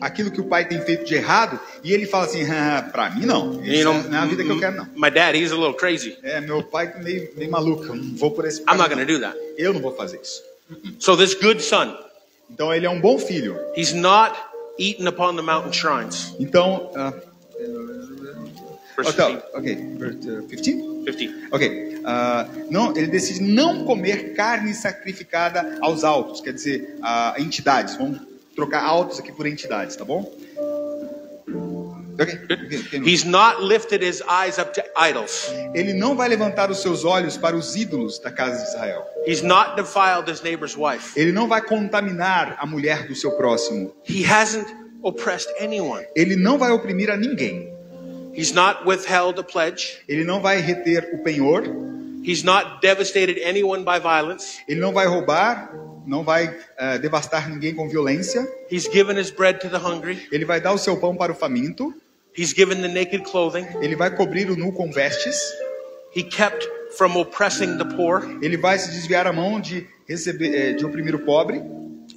aquilo que o pai tem feito de errado e ele fala assim, para mim não, isso não é a vida que eu quero não. My dad, he's a little crazy. Meu pai é meio maluco, eu não vou por esse I'm caminho. not going to do that. Eu não vou fazer isso. So this good son, Então ele é um bom filho. he's not eaten upon the mountain shrines. Então, Verse 15. 15? 15. Ok. Não, ele decide não comer carne sacrificada aos altos, quer dizer, a entidades. Vamos trocar altos aqui por entidades, tá bom? Ok. He's not lifted his eyes up to idols. Ele não vai levantar os seus olhos para os ídolos da casa de Israel. He's not defiled his neighbor's wife. Ele não vai contaminar a mulher do seu próximo. He hasn't oppressed anyone. Ele não vai oprimir a ninguém. He's not withheld a pledge. Ele não vai reter o penhor. He's not devastated anyone by violence. Ele não vai roubar, não vai devastar ninguém com violência. He's given his bread to the hungry. Ele vai dar o seu pão para o faminto. He's given the naked clothing. Ele vai cobrir o nu com vestes. He kept from oppressing the poor. Ele vai se desviar a mão de oprimir o pobre.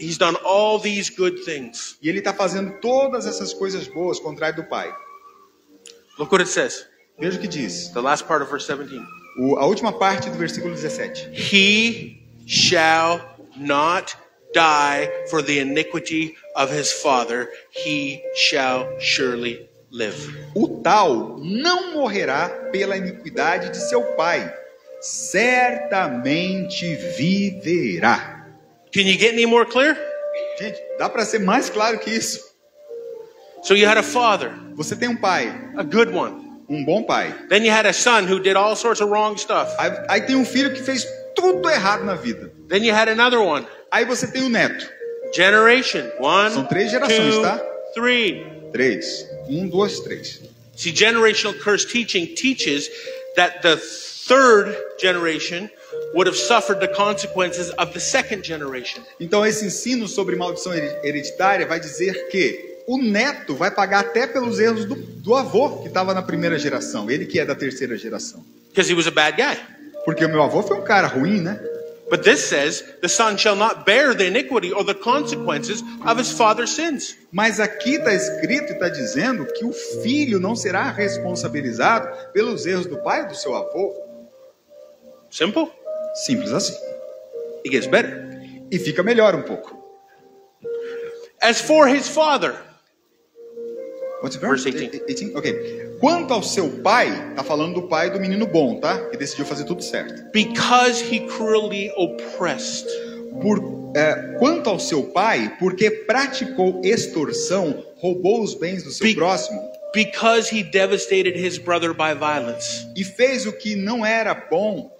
He's done all these good things. E ele está fazendo todas essas coisas boas, contrário do pai. Look what it says. Veja o que diz. The last part of verse 17. A última parte do versículo 17. He shall not die for the iniquity of his father. He shall surely live. O tal não morrerá pela iniquidade de seu pai. Certamente viverá. Can you get any more clear? Gente, dá para ser mais claro que isso. So you had a father, Você tem um pai, a good one. um bom pai. Then you had a son who did all sorts of wrong stuff. Aí tem um filho que fez tudo errado na vida. Then you had another one. Aí você tem um neto. Generation. São 1, três gerações, 2, tá? 3. 3. 1, 2, 3. See, generational curse teaching teaches that the third generation would have suffered the consequences of the second generation. Então esse ensino sobre maldição hereditária vai dizer que o neto vai pagar até pelos erros do avô que estava na primeira geração, ele que é da terceira geração. Because he was a bad guy. Porque o meu avô foi um cara ruim, né? But this says, the son shall not bear the iniquity or the consequences of his father's sins. Mas aqui está escrito e está dizendo que o filho não será responsabilizado pelos erros do pai e do seu avô. Simple. Simples assim. It gets better. E fica melhor um pouco. As for his father, What's the Verse verse? 18. 18? Ok. Quanto ao seu pai, tá falando do pai do menino bom, tá? Que decidiu fazer tudo certo. Because he cruelly oppressed. Quanto ao seu pai, porque praticou extorsão, roubou os bens do seu próximo. Because he devastated his brother by violence. E fez o que não era bom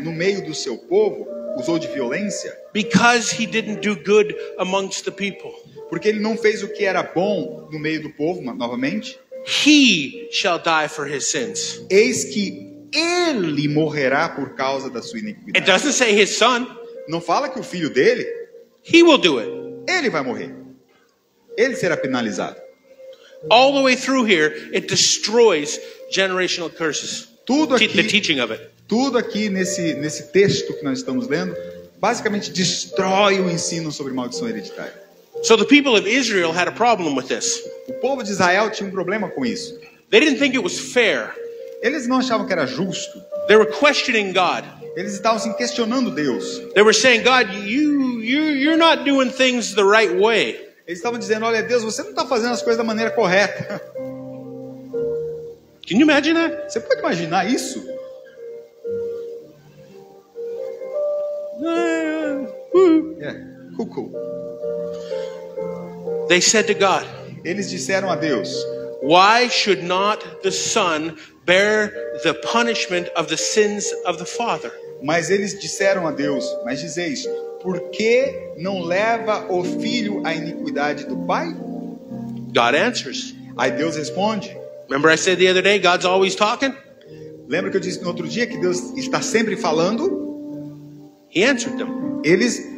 no meio do seu povo, usou de violência. Because he didn't do good amongst the people. Porque ele não fez o que era bom no meio do povo, novamente. He shall die for his sins. Eis que ele morrerá por causa da sua iniquidade. It doesn't say his son. Não fala que o filho dele, He will do it. ele vai morrer. Ele será penalizado. All the way through here, it destroys generational curses. Tudo The aqui, teaching of it. tudo aqui nesse texto que nós estamos lendo, basicamente destrói o ensino sobre maldição hereditária. So the people of Israel had a problem with this. O povo de Israel tinha um problema com isso. They didn't think it was fair. Eles não achavam que era justo. They were questioning God. Eles estavam assim, questionando Deus. They were saying, God, you're not doing things the right way. Eles estavam dizendo, olha Deus, você não está fazendo as coisas da maneira correta. Can you imagine that? Você pode imaginar isso? Cool. They said to God, Eles disseram a Deus, why should not the son bear the punishment of the sins of the father? mas eles disseram a Deus, mas dizeis, por que não leva o filho à iniquidade do pai? God answers. Aí Deus responde. Remember I said the other day, God's always talking? Lembra que eu disse no outro dia que Deus está sempre falando? He answered them.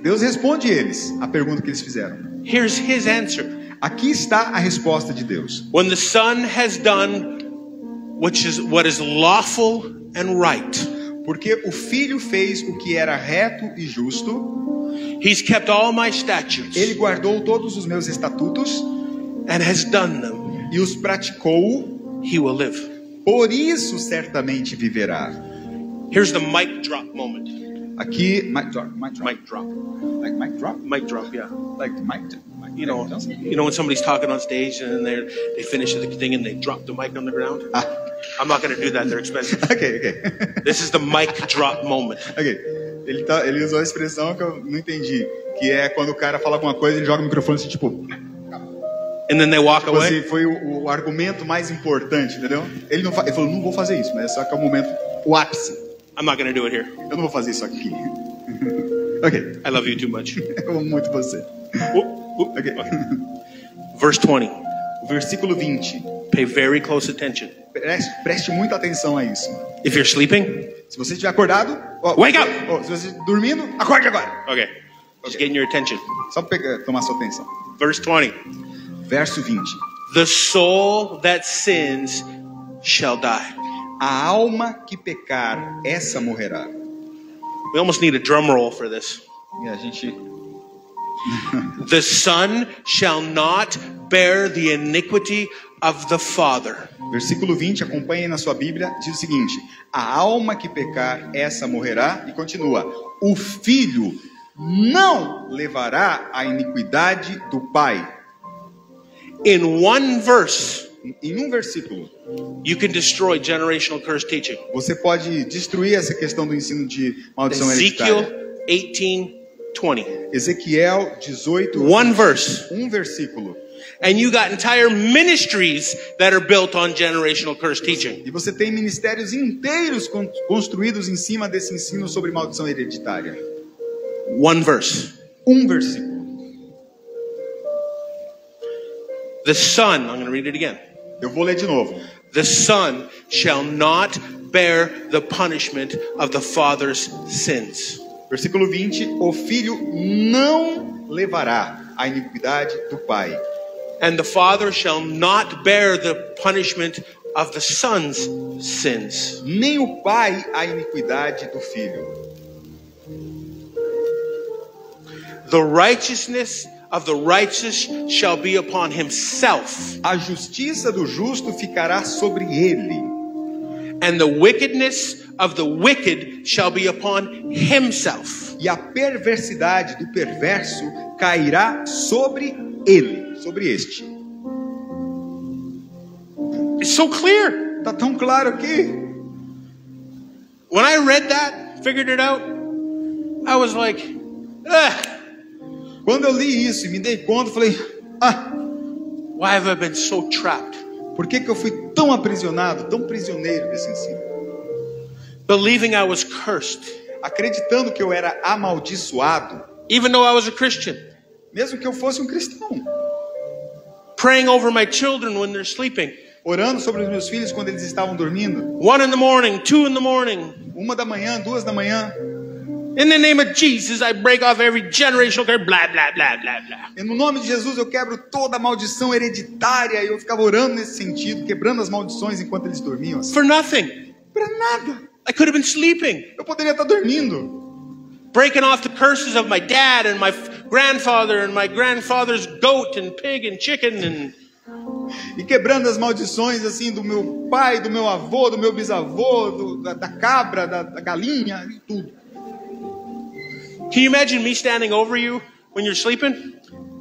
Deus responde eles a pergunta que eles fizeram. Here's his answer. Aqui está a resposta de Deus. When the son has done what is lawful and right, Porque o filho fez o que era reto e justo, he's kept all my statutes ele guardou todos os meus estatutos and has done them, e os praticou, he will live. por isso certamente viverá. Here's the mic drop moment. Aqui, mic drop. Mic drop. Like mic drop? Mic drop, yeah. Like mic. You know when somebody's talking on stage and then they finish the thing and they drop the mic on the ground? Ah. I'm not going to do that, they're expensive. Ok. This is the mic drop moment. Ok. Ele usou a expressão que eu não entendi, que é quando o cara fala alguma coisa, ele joga o microfone assim, tipo... And then they walk Tipo away. assim, foi o argumento mais importante, entendeu? Ele falou, não vou fazer isso, mas só que é o momento, o ápice. I'm not going to do it here. Eu não vou fazer isso aqui. Ok. I love you too much. Eu amo muito você. Ok. Verse 20. O versículo 20. Pay very close attention. Preste muita atenção a isso. If you're sleeping, Se você estiver acordado... Wake up! Se você estiver dormindo, acorde agora. okay. Just getting your attention. Só tomar sua atenção. Verse 20. Verso 20. The soul that sins shall die. A alma que pecar, essa morrerá. We almost need a drum roll for this. E a gente... The son shall not bear the iniquity of the father. Versículo 20, acompanhe na sua Bíblia, diz o seguinte: a alma que pecar, essa morrerá. E continua: o filho não levará a iniquidade do pai. In one verse, Em um versículo, you can destroy generational curse teaching. você pode destruir essa questão do ensino de maldição Ezekiel hereditária. 18:20. Ezequiel 18, One verse. um versículo. And you got entire ministries that are built on generational curse teaching. E você tem ministérios inteiros construídos em cima desse ensino sobre maldição hereditária. One verse. Um versículo. The son, I'm going to read it again. Eu vou ler de novo. The son shall not bear the punishment of the father's sins. Versículo 20, o filho não levará a iniquidade do pai. And the father shall not bear the punishment of the son's sins. Nem o pai a iniquidade do filho. The righteousness of the righteous shall be upon himself, A justiça do justo ficará sobre ele. and the wickedness of the wicked shall be upon himself. E a perversidade do perverso cairá sobre ele, sobre este. It's so clear. Tá tão claro aqui. When I read that, figured it out, I was like, Quando eu li isso e me dei conta, eu falei, why have I been so trapped? por que eu fui tão aprisionado, tão prisioneiro desse ensino? Believing I was cursed, Acreditando que eu era amaldiçoado, even though I was a Christian. mesmo que eu fosse um cristão. Praying over my children when they're sleeping. Orando sobre os meus filhos quando eles estavam dormindo. 1 in the morning, 2 in the morning. 1 da manhã, 2 da manhã. In the name of Jesus, I break off every generational curse, blah, blah, blah, blah, blah. E no nome de Jesus eu quebro toda a maldição hereditária. E eu ficava orando nesse sentido, quebrando as maldições enquanto eles dormiam. Assim. For nothing. Pra nada. I could have been sleeping. Eu poderia estar dormindo. Breaking off the curses of my dad and my grandfather and my grandfather's goat and pig and chicken and... E quebrando as maldições assim do meu pai, do meu avô, do meu bisavô, da cabra, da galinha e tudo. Can you imagine me standing over you when you're sleeping?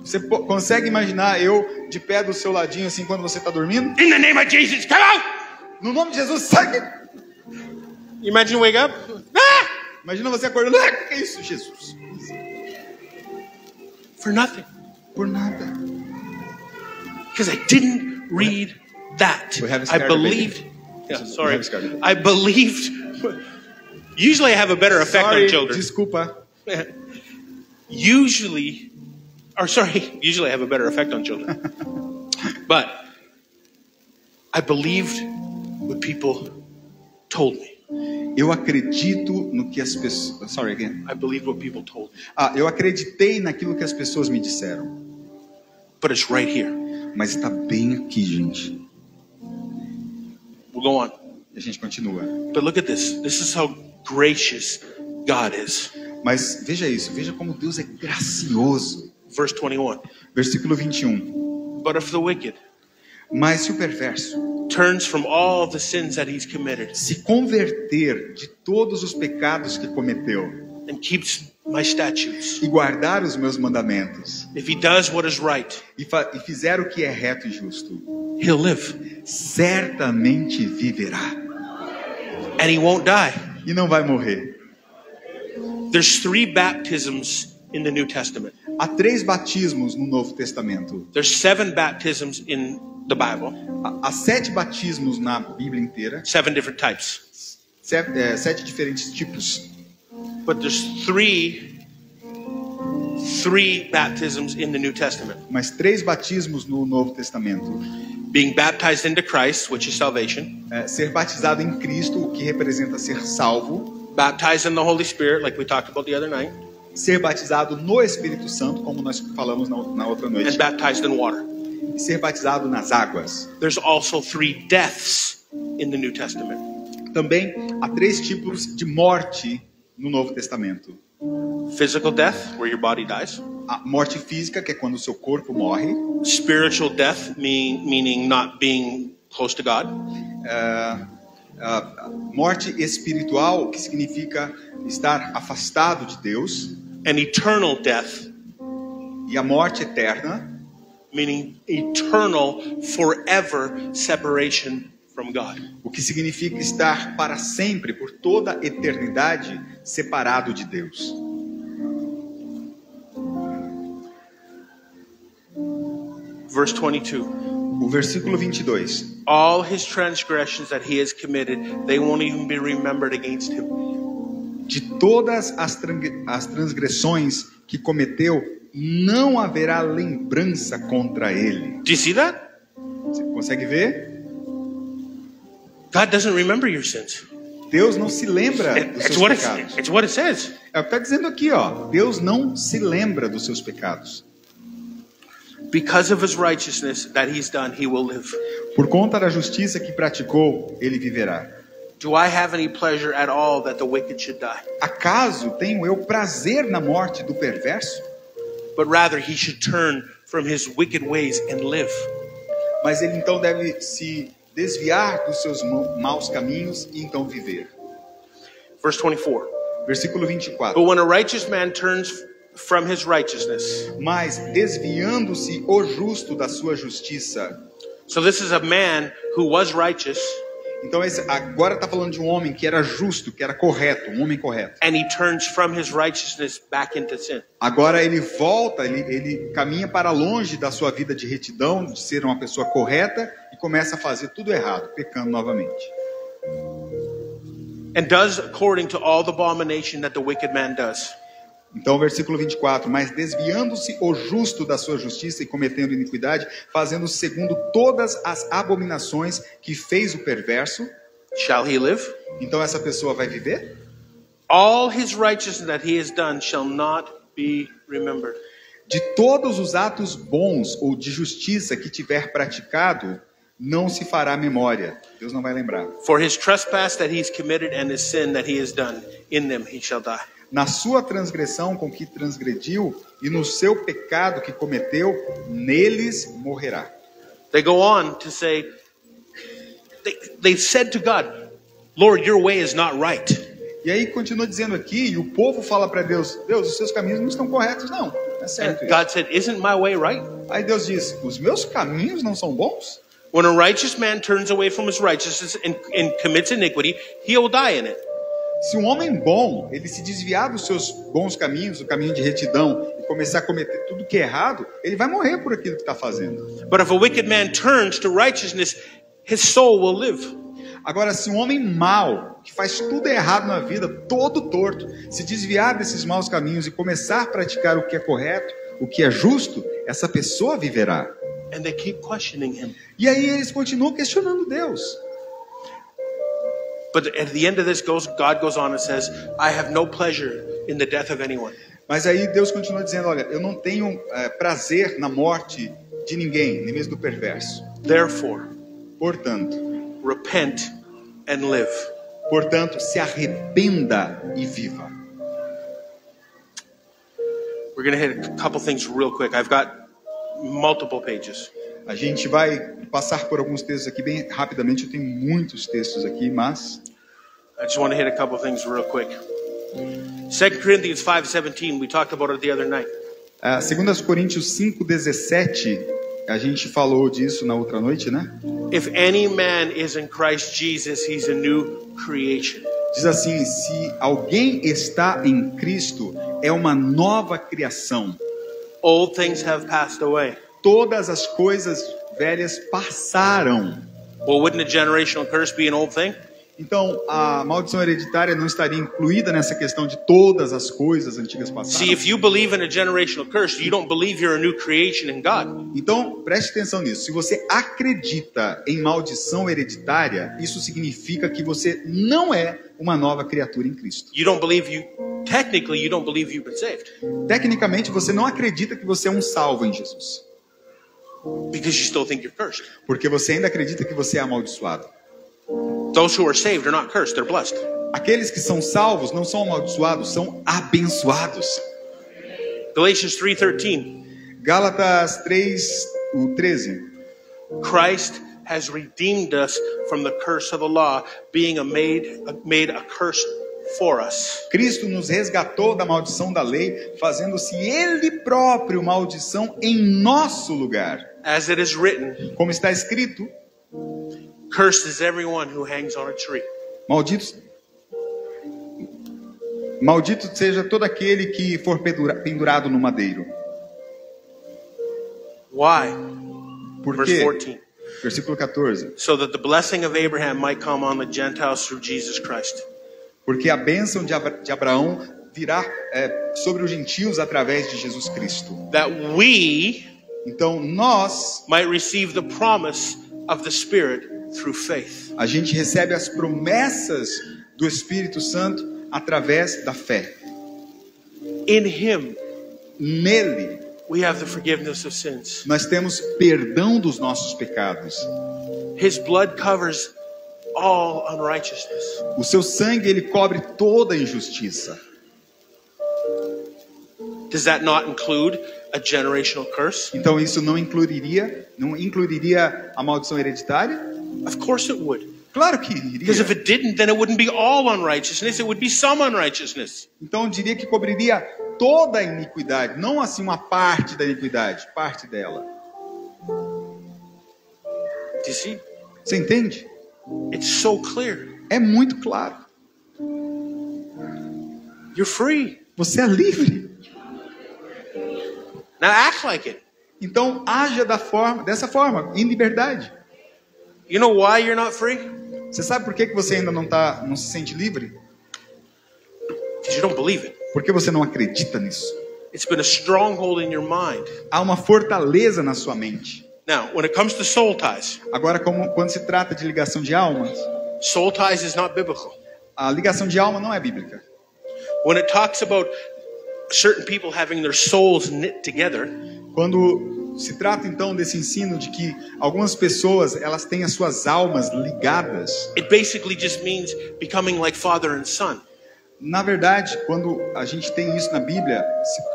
Você consegue imaginar eu de pé do seu ladinho assim quando você está dormindo? In the name of Jesus, come out! No nome de Jesus, sai! You imagine you wake up? Ah! Imagina você acordando. O que é isso, Jesus? For nothing. Por nada. Because I didn't read that. We have a I scared believed. baby. Yeah, sorry. We have a scared baby. I believed. Usually I have a better effect Sorry, on children. desculpa. Usually I have a better effect on children. But I believed what people told me. Eu acredito no que as pessoas... Sorry, again. I believed what people told me. Eu acreditei naquilo que as pessoas me disseram. But it's right here. Mas está bem aqui, gente. We'll go on. E a gente continua. But look at this. This is how gracious God is. Mas veja isso. Veja como Deus é gracioso. Verse 21. Versículo 21. But if the wicked Mas se o perverso turns from all the sins that he's committed se converter de todos os pecados que cometeu and keeps my statutes, e guardar os meus mandamentos if he does what is right, e fizer o que é reto e justo, he'll live certamente viverá and he won't die. e não vai morrer. There's 3 baptisms in the New Testament. Há 3 batismos no Novo Testamento. There's 7 baptisms in the Bible. Há 7 batismos na Bíblia inteira. 7 different types. 7 diferentes tipos. But there's 3 baptisms in the New Testament. Mas 3 batismos no Novo Testamento. Being baptized into Christ, which is salvation. Ser batizado em Cristo, o que representa ser salvo. Baptized in the Holy Spirit, like we talked about the other night. Ser batizado no Espírito Santo, como nós falamos na outra noite. And baptized in water. E ser batizado nas águas. There's also 3 deaths in the New Testament. Também há 3 tipos de morte no Novo Testamento. Physical death, where your body dies. A morte física, que é quando o seu corpo morre. Spiritual death, meaning not being close to God. Morte espiritual, que significa estar afastado de Deus. And eternal death, e a morte eterna, meaning eternal, forever separation from God. O que significa estar para sempre, por toda a eternidade, separado de Deus. Verse 22. O versículo 22. All his transgressions that he has committed, they won't even be remembered against him. De todas as transgressões que cometeu, não haverá lembrança contra ele. Do you see that? Você consegue ver? God doesn't remember your sins. Deus não se lembra dos seus pecados. It's what it says. É o que está dizendo aqui, ó. Deus não se lembra dos seus pecados. Because of his righteousness that he's done, he will live. Por conta da justiça que praticou, ele viverá. Do I have any pleasure at all that the wicked should die? Acaso tenho eu prazer na morte do perverso? But rather he should turn from his wicked ways and live. Mas ele então deve se desviar dos seus maus caminhos e então viver. Verse 24. Versículo 24. But when a righteous man turns from his righteousness, mas desviando-se o justo da sua justiça, So this is a man who was righteous, Então agora está falando de um homem que era justo, que era correto, um homem correto. and he turns from his righteousness back into sin. Agora ele volta, ele caminha para longe da sua vida de retidão, de ser uma pessoa correta, e começa a fazer tudo errado, pecando novamente. And does according to all the abomination that the wicked man does. Então, versículo 24, mas desviando-se o justo da sua justiça e cometendo iniquidade, fazendo segundo todas as abominações que fez o perverso, Shall he live? então essa pessoa vai viver? All his righteousness that he has done shall not be remembered. De todos os atos bons ou de justiça que tiver praticado, não se fará memória. Deus não vai lembrar. For his trespass that he's committed and his sin that he has done, in them he shall die. Na sua transgressão com que transgrediu e no seu pecado que cometeu, neles morrerá. They go on to say, they said to God, Lord, your way is not right. E aí continua dizendo aqui, e o povo fala para Deus, Deus, os seus caminhos não estão corretos, não. É And certo isso. God said, isn't my way right? Aí Deus diz, os meus caminhos não são bons? When a righteous man turns away from his righteousness and commits iniquity, he will die in it. Se um homem bom, ele se desviar dos seus bons caminhos, o caminho de retidão, e começar a cometer tudo que é errado, ele vai morrer por aquilo que está fazendo. But if a wicked man turns to righteousness, his soul will live. Agora, se um homem mau, que faz tudo errado na vida, todo torto, se desviar desses maus caminhos e começar a praticar o que é correto, o que é justo, essa pessoa viverá. And they keep questioning him. E aí eles continuam questionando Deus. But at the end of this, God goes on and says, I have no pleasure in the death of anyone. Mas aí Deus continua dizendo, olha, eu não tenho prazer na morte de ninguém, nem mesmo do perverso. Therefore, Portanto, repent and live. se arrependa e viva. We're going to hit a couple things real quick. I've got multiple pages. A gente vai passar por alguns textos aqui bem rapidamente, eu tenho muitos textos aqui, mas I just want to hit a couple things real quick. 2 Corinthians 5:17, we talked about it the other night. 2 Coríntios 5:17, a gente falou disso na outra noite, né? If any man is in Christ Jesus, he's a new creation. Diz assim, se alguém está em Cristo, é uma nova criação. Old things have passed away. Todas as coisas velhas passaram. Well, wouldn't a generational curse be an old thing? Então, a maldição hereditária não estaria incluída nessa questão de todas as coisas antigas passaram? See, if you believe in a generational curse, you don't believe you're a new creation in God. Então, preste atenção nisso. Se você acredita em maldição hereditária, isso significa que você não é uma nova criatura em Cristo. You don't believe technically, you don't believe you've been saved. Tecnicamente, você não acredita que você é um salvo em Jesus. Because you still think you're cursed. Porque você ainda acredita que você é amaldiçoado. Those who are saved are not cursed, they're blessed. Aqueles que são salvos não são amaldiçoados, são abençoados. Galatians 3:13. Gálatas 3:13. Christ has redeemed us from the curse of the law, being made a curse for us. Cristo nos resgatou da maldição da lei, fazendo-se Ele próprio maldição em nosso lugar. As it is written, Como está escrito, cursed is everyone who hangs on a tree. Maldito seja todo aquele que for pendurado no madeiro. Why? Por Verse quê? 14. Versículo 14. So that the blessing of Abraham might come on the Gentiles through Jesus Christ. Porque a bênção de Abraão virá sobre os gentios através de Jesus Cristo. That we Então nós, might receive the promise of the Spirit through faith. a gente recebe as promessas do Espírito Santo através da fé. In Him, Nele, we have the forgiveness of sins. nós temos perdão dos nossos pecados. His blood covers all unrighteousness. O seu sangue, ele cobre toda a injustiça. Does that not include a generational curse? Então isso não incluiria a maldição hereditária? Of course it would. Claro que Because if iria. it didn't, then it wouldn't be all unrighteousness, it would be some unrighteousness. Então eu diria que cobriria toda a iniquidade, não assim uma parte da iniquidade, parte dela. you see? Você entende? It's so clear. É muito claro. You're free. Você é livre. Now act like it. Então haja dessa forma, em liberdade. You know why you're not free? Você sabe por que você ainda não se sente livre? Because you don't believe it. Porque você não acredita nisso. It's been a stronghold in your mind. Há uma fortaleza na sua mente. Now, when it comes to soul ties, Agora, quando se trata de ligação de almas, soul ties is not biblical. a ligação de alma não é bíblica. When it talks about certain people having their souls knit together, Quando se trata então desse ensino de que algumas pessoas elas têm as suas almas ligadas, it basically just means becoming like father and son. na verdade, quando a gente tem isso na Bíblia,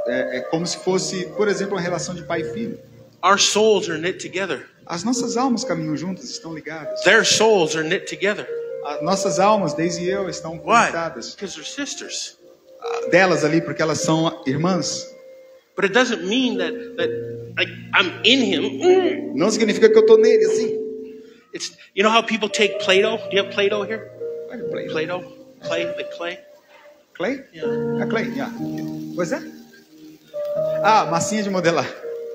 é como se fosse, por exemplo, uma relação de pai e filho. Our souls are knit together. As nossas almas caminham juntas, estão ligadas. Their souls are knit together. As nossas almas, Daisy e eu, estão Why? conectadas. Because they're sisters. Delas ali, porque elas são irmãs. But it doesn't mean that like I'm in him. Não significa que eu estou nele, assim. It's, you know how people take Play-Doh? Do you have Play-Doh here? Clay? Play-Doh? Clay, like clay? Clay? Yeah. É Clay, yeah. Pois é. Ah, massinha de modelar.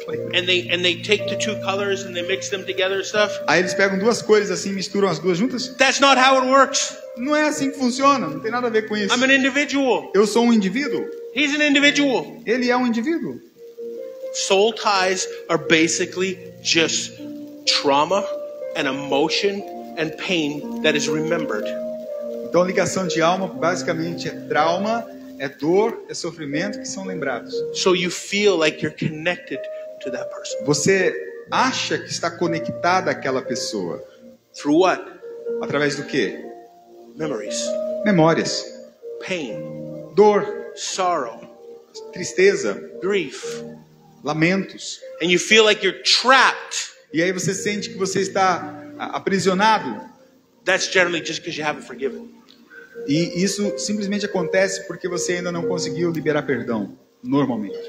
Clay. And they take the two colors and they mix them together and stuff. Aí eles pegam duas cores assim, misturam as duas juntas. That's not how it works. Não é assim que funciona, não tem nada a ver com isso. I'm an individual. Eu sou um indivíduo, He's an individual. ele é um indivíduo. Soul ties are basically just trauma and emotion and pain that is remembered. Então, ligação de alma basicamente é trauma, é dor, é sofrimento que são lembrados. So you feel like you're connected to that person. Você acha que está conectado àquela pessoa. Through what? Através do quê? Memories, Memórias, pain, dor, sorrow, tristeza, grief. lamentos. And you feel like you're trapped. E aí você sente que você está aprisionado. That's generally just because you haven't forgiven. E isso simplesmente acontece porque você ainda não conseguiu liberar perdão, normalmente.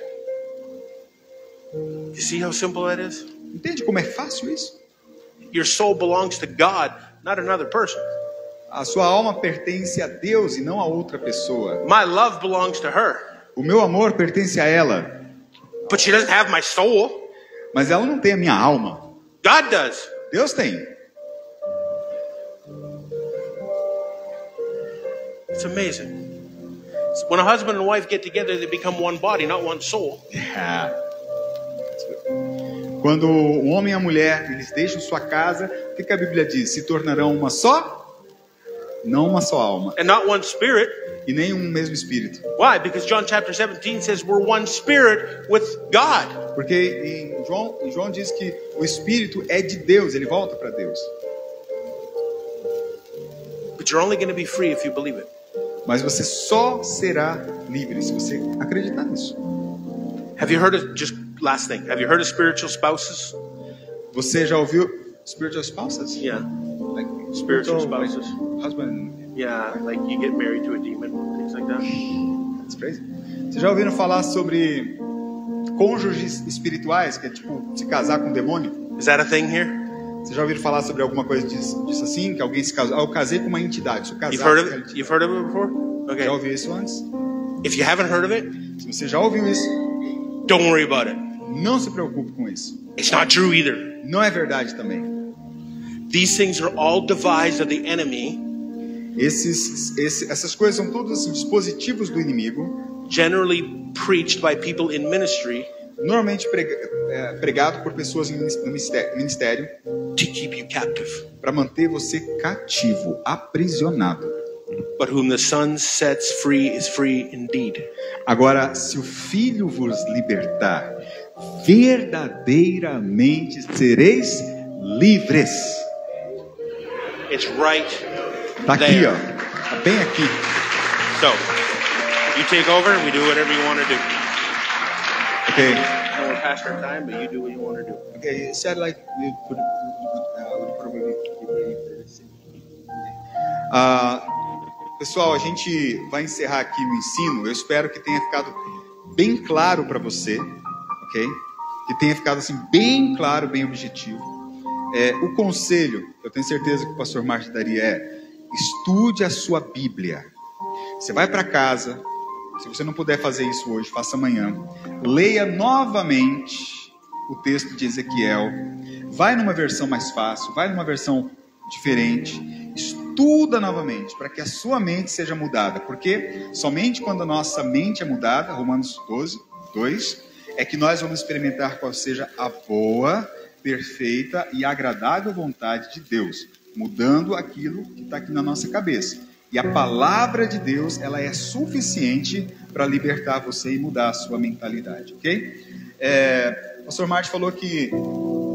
You see how simple that is? Entende como é fácil isso? Your soul belongs to God, not another person. A sua alma pertence a Deus e não a outra pessoa. My love belongs to her, O meu amor pertence a ela, but she doesn't have my soul. mas ela não tem a minha alma. God does. Deus tem. It's amazing. When a husband and wife get together, they become one body, not one soul. Quando o homem e a mulher eles deixam sua casa, o que a Bíblia diz? Se tornarão uma só? Não uma só alma. And not one spirit. E nem um mesmo espírito. Why? Because John chapter 17 says we're one spirit with God. Porque em João diz que o espírito é de Deus, ele volta para Deus. But you're only going to be free if you believe it. Mas você só será livre se você acreditar nisso. Have you heard of, just last thing, have you heard of spiritual spouses? Você já ouviu spiritual spouses? Yeah. Like Spiritual spouses. like husband. Yeah, like you get married to a demon, things like that. That's crazy. Vocês já ouviram falar sobre cônjuges espirituais, que é tipo se casar com um demônio? Is that a thing here? Vocês já ouviram falar sobre alguma coisa disso assim? Que alguém se casou? Eu casei com uma entidade. Sou casado You've heard com of aquela it? entidade. You've heard of it before? Okay. Já ouviu isso antes? If you haven't heard of it, Se você já ouviu isso, don't worry about it. não se preocupe com isso. It's not true either. Não é verdade também. These things are all devised of the enemy, Essas coisas são todos assim, dispositivos do inimigo, generally preached by people in ministry normalmente pregado por pessoas no ministério, to keep you captive. para manter você cativo, aprisionado. But whom the Son sets free is free indeed. Agora, se o Filho vos libertar, verdadeiramente sereis livres. It's right Tá aqui, there. ó. Tá bem aqui. So, you take over and we do whatever you want to do. Ok. And we're past our time, but you do what you want to do. Okay, it said like we would probably keep waiting for this. Pessoal, a gente vai encerrar aqui o ensino. Eu espero que tenha ficado bem claro para você, ok? Que tenha ficado assim bem claro, bem objetivo. O conselho, eu tenho certeza que o pastor Márcio daria estude a sua Bíblia. Você vai para casa, se você não puder fazer isso hoje, faça amanhã. Leia novamente o texto de Ezequiel. Vai numa versão mais fácil, vai numa versão diferente. Estuda novamente, para que a sua mente seja mudada. Porque somente quando a nossa mente é mudada, Romanos 12:2, é que nós vamos experimentar qual seja a boa, perfeita e agradável vontade de Deus, mudando aquilo que está aqui na nossa cabeça. E a palavra de Deus, ela é suficiente para libertar você e mudar a sua mentalidade, ok? O pastor Márcio falou que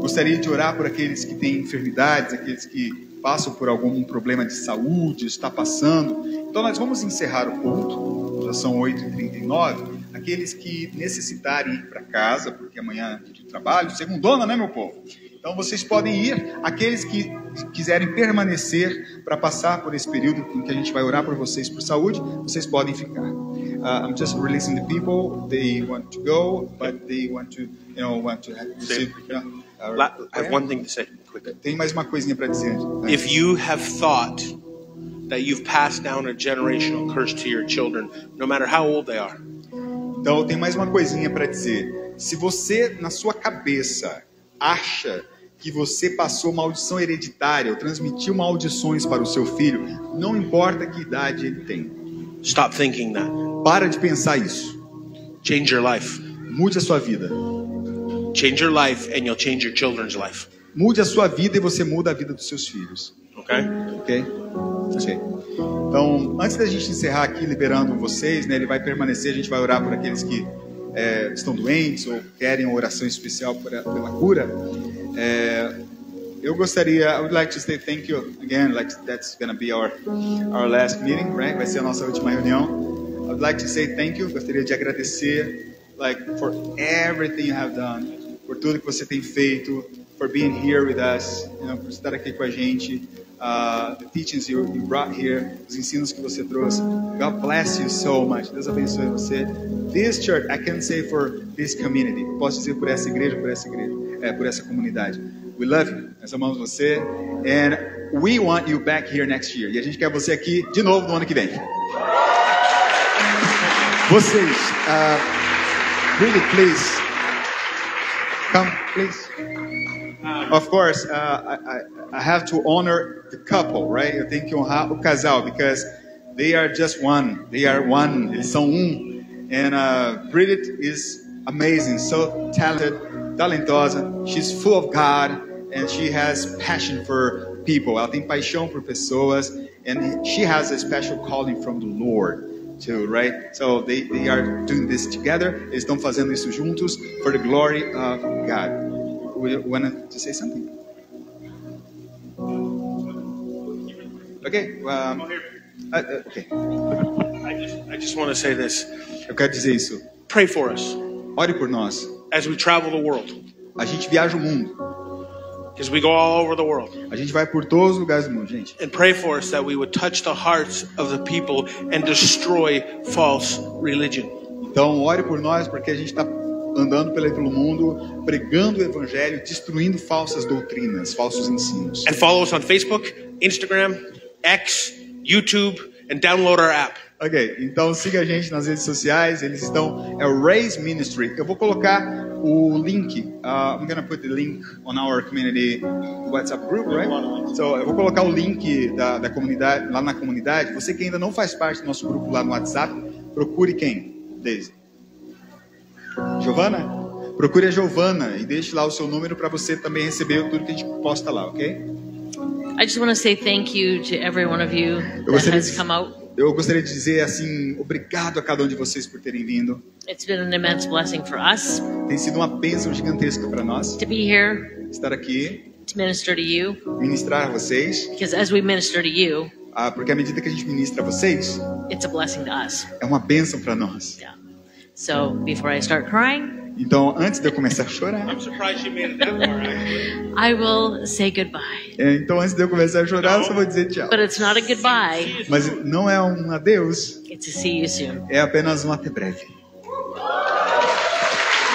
gostaria de orar por aqueles que têm enfermidades, aqueles que passam por algum problema de saúde, está passando. Então nós vamos encerrar o culto, já são 8h39. Aqueles que necessitarem ir para casa, porque amanhã é dia de trabalho, segundona, né, meu povo? Então vocês podem ir. Aqueles que quiserem permanecer para passar por esse período em que a gente vai orar por vocês por saúde, vocês podem ficar. I'm just releasing the people. They want to go, but they want to receive. I have one thing to say quickly. Tem mais uma coisinha para dizer. Né? If you have thought that you've passed down a generational curse to your children, no matter how old they are. Então, tem mais uma coisinha para dizer. Se você, na sua cabeça, acha que você passou maldição hereditária ou transmitiu maldições para o seu filho, não importa que idade ele tem. Stop thinking that. Para de pensar isso. Change your life. Mude a sua vida. Change your life and you'll change your children's life. Mude a sua vida e você muda a vida dos seus filhos. Okay? Ok? Ok. Então, antes da gente encerrar aqui, liberando vocês, né, ele vai permanecer, a gente vai orar por aqueles que estão doentes ou querem uma oração especial pela cura. Eu gostaria, I would like to say thank you again, like that's going to be our last meeting, right? Vai ser a nossa última reunião. I would like to say thank you, gostaria de agradecer, like, for everything you have done, por tudo que você tem feito, for being here with us, por estar aqui com a gente. The teachings you brought here, os ensinos que você trouxe. God bless you so much. Deus abençoe você. This church, I can say for this community. Posso dizer por essa igreja, por essa comunidade. We love you. Nós amamos você. And we want you back here next year. E a gente quer você aqui de novo no ano que vem. Vocês, really please, come please. Of course, I have to honor the couple, right? Eu tenho que honrar o casal, because they are just one. They are one. Eles são And Bridget is amazing, so talentosa. She's full of God, and she has passion for people. Ela tem paixão por pessoas, and she has a special calling from the Lord too, right? So they are doing this together. Eles estão fazendo isso juntos for the glory of God. You want to say something? Okay. Okay. I just want to say this. Eu quero dizer isso. Pray for us. Ore por nós. As we travel the world. A gente viaja o mundo. Because we go all over the world. A gente vai por todos os lugares do mundo, gente. And pray for us that we would touch the hearts of the people and destroy false religion. Então, ore por nós, porque a gente está andando pelo mundo, pregando o evangelho, destruindo falsas doutrinas, falsos ensinos. And follow us on Facebook, Instagram, X, YouTube, and download our app. Ok, então siga a gente nas redes sociais. Eles estão, é o Raise Ministry. Eu vou colocar o link. I'm gonna put the link on our community WhatsApp group, right? So, eu vou colocar o link da comunidade lá na comunidade. Você que ainda não faz parte do nosso grupo lá no WhatsApp, procure quem? Daisy. Giovana? Procure a Giovana e deixe lá o seu número para você também receber tudo que a gente posta lá, ok? I just want to say thank you to every one of you that has come out. Eu gostaria de dizer assim, obrigado a cada um de vocês por terem vindo. It's been an immense blessing for us. Tem sido uma bênção gigantesca para nós. To be here. Estar aqui. To minister to you. Ministrar a vocês. Because as we minister to you. Porque à medida que a gente ministra a vocês. It's a blessing to us. É uma bênção para nós. Yeah. So before I start crying. Então, antes de eu começar a chorar, I'm surprised you made it that far, actually. I will say goodbye. Então, antes de eu começar a chorar, eu só vou dizer tchau. But it's not a goodbye. Mas não é um adeus. It's a see you soon. É apenas um até breve.